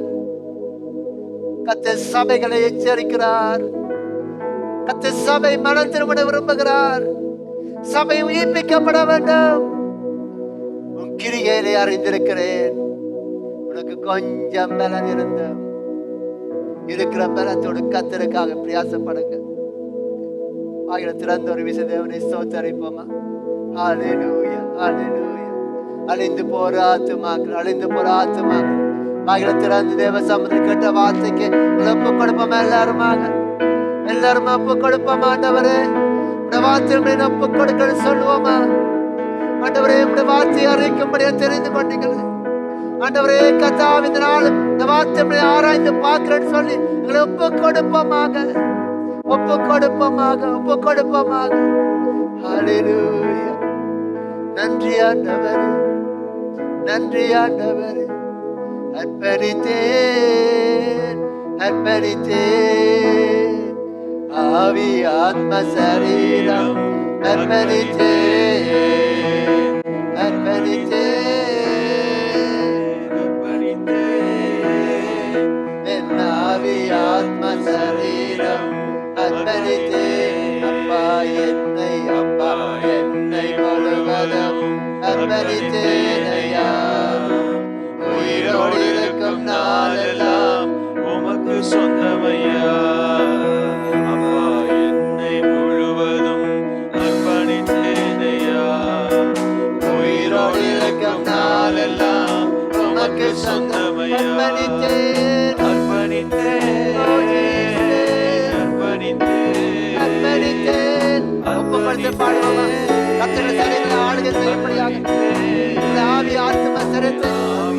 கர்த்தர் சபைகளை எச்சரிக்கிறார். கர்த்தர் சபை மனம் திரும்ப விரும்புகிறார். சபை உயிர்ப்பிக்கப்பட வேண்டும். உன் கிரிகையிலே அறிந்திருக்கிறேன். உனக்கு கொஞ்சம் பலன் இருந்து இருக்கிற பலத்தோடு கர்த்தருக்காக பிரயாசப்படுங்க. ஆகிய திறந்த ஒரு விஷயம் தேவனை ஸ்தோத்தரிப்போமா? ஹல்லேலூயா, ஹல்லேலூயா. அழிந்து போற ஆத்துமாக்கள், அழிந்து போற ஆத்துமாக்கள் ஆகிய திறந்து தேவ சமுதிரம் கேட்ட வார்த்தைக்கு ஒப்பு கொடுப்போமா? எல்லாரும் ஒப்பு கொடுப்போமா? ஆண்டவரே உடைய வார்த்தை ஒப்பு கொடுக்க சொல்லுவோமா? ஆண்டவரே உடைய வார்த்தையை அறிவிக்கும்படியா தெரிந்து கொண்டீங்களே. ஆண்டவரே கர்த்தாவே இந்த நாள் இந்த வார்த்தையை ஆராய்ந்து பார்க்கிறேன்னு சொல்லி எங்களை ஒப்பு கொடுப்போமாக. ஒப்பு கொடுப்போமாக, ஒப்பு கொடுப்போமாக. ஹalleluya. நன்றி ஆண்டவரே, நன்றி ஆண்டவரே. அர்ப்பணித்தேன், அர்ப்பணித்தேன், ஆவி ஆத்ம சரீரம் அர்ப்பணித்தேன், அர்ப்பணித்தேன், அர்ப்பணித்தேன், என் ஆவி ஆத்ம சரீரம் அர்ப்பணித்தேன். அப்பா என்னை, அப்பா என்னை முழுவதும் அர்ப்பணித்தேன் ஐயா. உயிரோடு இருக்கும் நாளெல்லாம் உமக்கு சொந்தமையா. அப்பா என்னை முழுவதும் அர்ப்பணித்தேனையா. உயிரோடு இருக்கும் நாளெல்லாம் உமக்கு சொந்தமையா. அர்ப்பணித்தேன், அர்ப்பணித்தேன், அர்ப்பணித்தேன், அர்ப்பணித்தேன். ஒப்புக்கொடுத்து பாடுவோமா? கர்த்தருடைய சரீரத்தில் ஆளுகை செய்யும்படியாக இந்த ஆவி ஆத்ம சரீரத்தை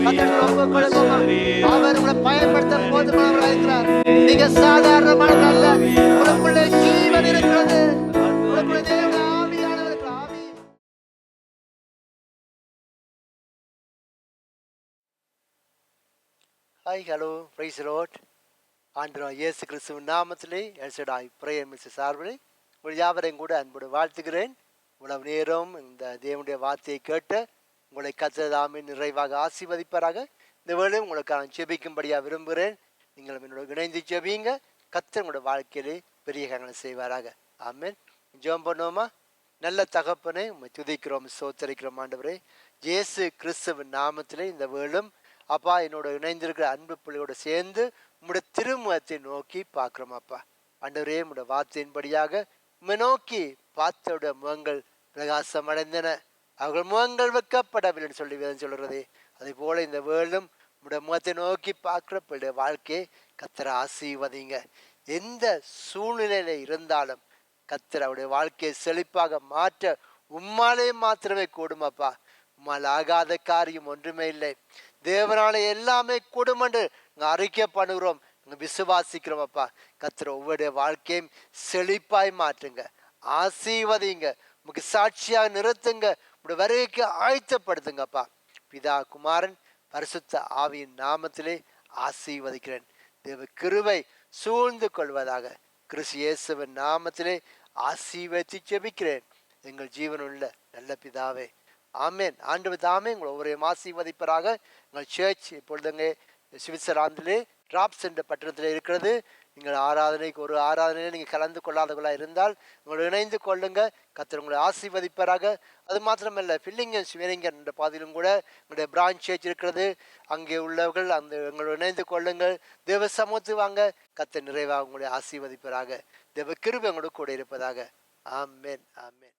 கர்த்தருக்கு ஒப்புக் கொடுப்போமா? அவர் உங்களை பயன்படுத்த போதுமானவராக இருக்கிறார். நீங்க சாதாரணமானவர் அல்ல. உங்களுக்குள்ளே ஜீவன் இருக்கிறது. உங்களுக்குள்ளே தேவனுடைய ஆவியானவர் இருக்கிறார். ஆவி. Hi, hello, praise the Lord. ஆண்டவராகிய இயேசு கிறிஸ்துவின் நாமத்திலே எல்சடாய் பிரேயர் மிஸ் சார்பிலே உங்கள் யாவரையும் கூட அன்போடு வாழ்த்துகிறேன். இவ்வளவு நேரம் இந்த தேவனுடைய வார்த்தையை கேட்டு உங்களை கர்த்தர் நிறைவாக ஆசீர்வதிப்பாராக. இந்த வேளை உங்களுக்கு நான் ஜெபிக்கும்படியாக விரும்புகிறேன். நீங்கள் என்னோட இணைந்து ஜெபிங்க. கர்த்தர் உங்களோட வாழ்க்கையிலே பெரிய காரியங்களை செய்வாராக. ஆமென். ஜெபம் பண்ணுவோமா? நல்ல தகப்பனே, உம்மை துதிக்கிறோம், ஸ்தோத்திரிக்கிறோம் ஆண்டவரே. இயேசு கிறிஸ்துவின் நாமத்திலே இந்த வேளும் அப்பா என்னோட இணைந்திருக்கிற அன்பு பிள்ளையோடு சேர்ந்து உம்முடைய திருமுகத்தை நோக்கி பார்க்குறோம் அப்பா. ஆண்டவரே, உம்முடைய வார்த்தையின்படியாக உம்மை நோக்கி பார்த்தோட முகங்கள் பிரகாசம் அடைந்தன, அவர்கள் முகங்கள் வைக்கப்படவில்லைன்னு சொல்லி வேதம் சொல்கிறதே. அதே போல இந்த வேளும் உம்முடைய முகத்தை நோக்கி பார்க்குற பிள்ளை வாழ்க்கையை கர்த்தரை ஆசீர்வதிங்க. எந்த சூழ்நிலையில இருந்தாலும் கர்த்தர் அவருடைய வாழ்க்கையை செழிப்பாக மாற்ற உம்மாலே மாத்திரமே கூடுமாப்பா. உம்மால் ஆகாத காரியம் ஒன்றுமே இல்லை. தேவனால எல்லாமே கூடும் என்று அறிக்கை பண்ணுகிறோம், விசுவாசிக்கிறோம் அப்பா. கர்த்தர் ஒவ்வொரு வாழ்க்கையும் செழிப்பாய் மாற்றுங்க, ஆசீர்வதிங்க, உங்களுக்கு சாட்சியாக நிறுத்துங்க, உங்களுடைய வருகைக்கு ஆயத்தப்படுத்துங்கப்பா. பிதா, குமாரன், பரிசுத்த ஆவியின் நாமத்திலே ஆசீர்வதிக்கிறேன். தேவ கிருபை சூழ்ந்து கொள்வதாக. கிறிஸ்து இயேசுவின் நாமத்திலே ஆசீர்வதித்து ஜெபிக்கிறேன் எங்கள் ஜீவனுள்ள நல்ல பிதாவே, ஆமேன். ஆண்டவர் தாமே உங்களை ஒவ்வொரு ஆசீர்வதிப்பராக. எங்கள் சர்ச் இப்பொழுதுங்க சுவிட்சர்லாந்திலே டிராப்ஸ் என்ற பட்டணத்தில் இருக்கிறது. நீங்கள் ஆராதனைக்கு ஒரு ஆராதனையில் நீங்கள் கலந்து கொள்ளாதவர்களாக இருந்தால் உங்களை இணைந்து கொள்ளுங்க. கர்த்தர் உங்களை ஆசீர்வதிப்பராக. அது மாத்திரமல்ல, ஃபில்லிங்கன் ஸ்வீரிங்கன் என்ற பாதையிலும் கூட எங்களுடைய பிரான்ச் சர்ச் இருக்கிறது. அங்கே உள்ளவர்கள் அந்த எங்களை இணைந்து கொள்ளுங்கள். தேவ சமூகத்து வாங்க. கர்த்தர் நிறைவாக உங்களை ஆசீர்வதிப்பராக. தேவ கிருபை உங்களோட கூட இருப்பதாக. ஆமென், ஆமென்.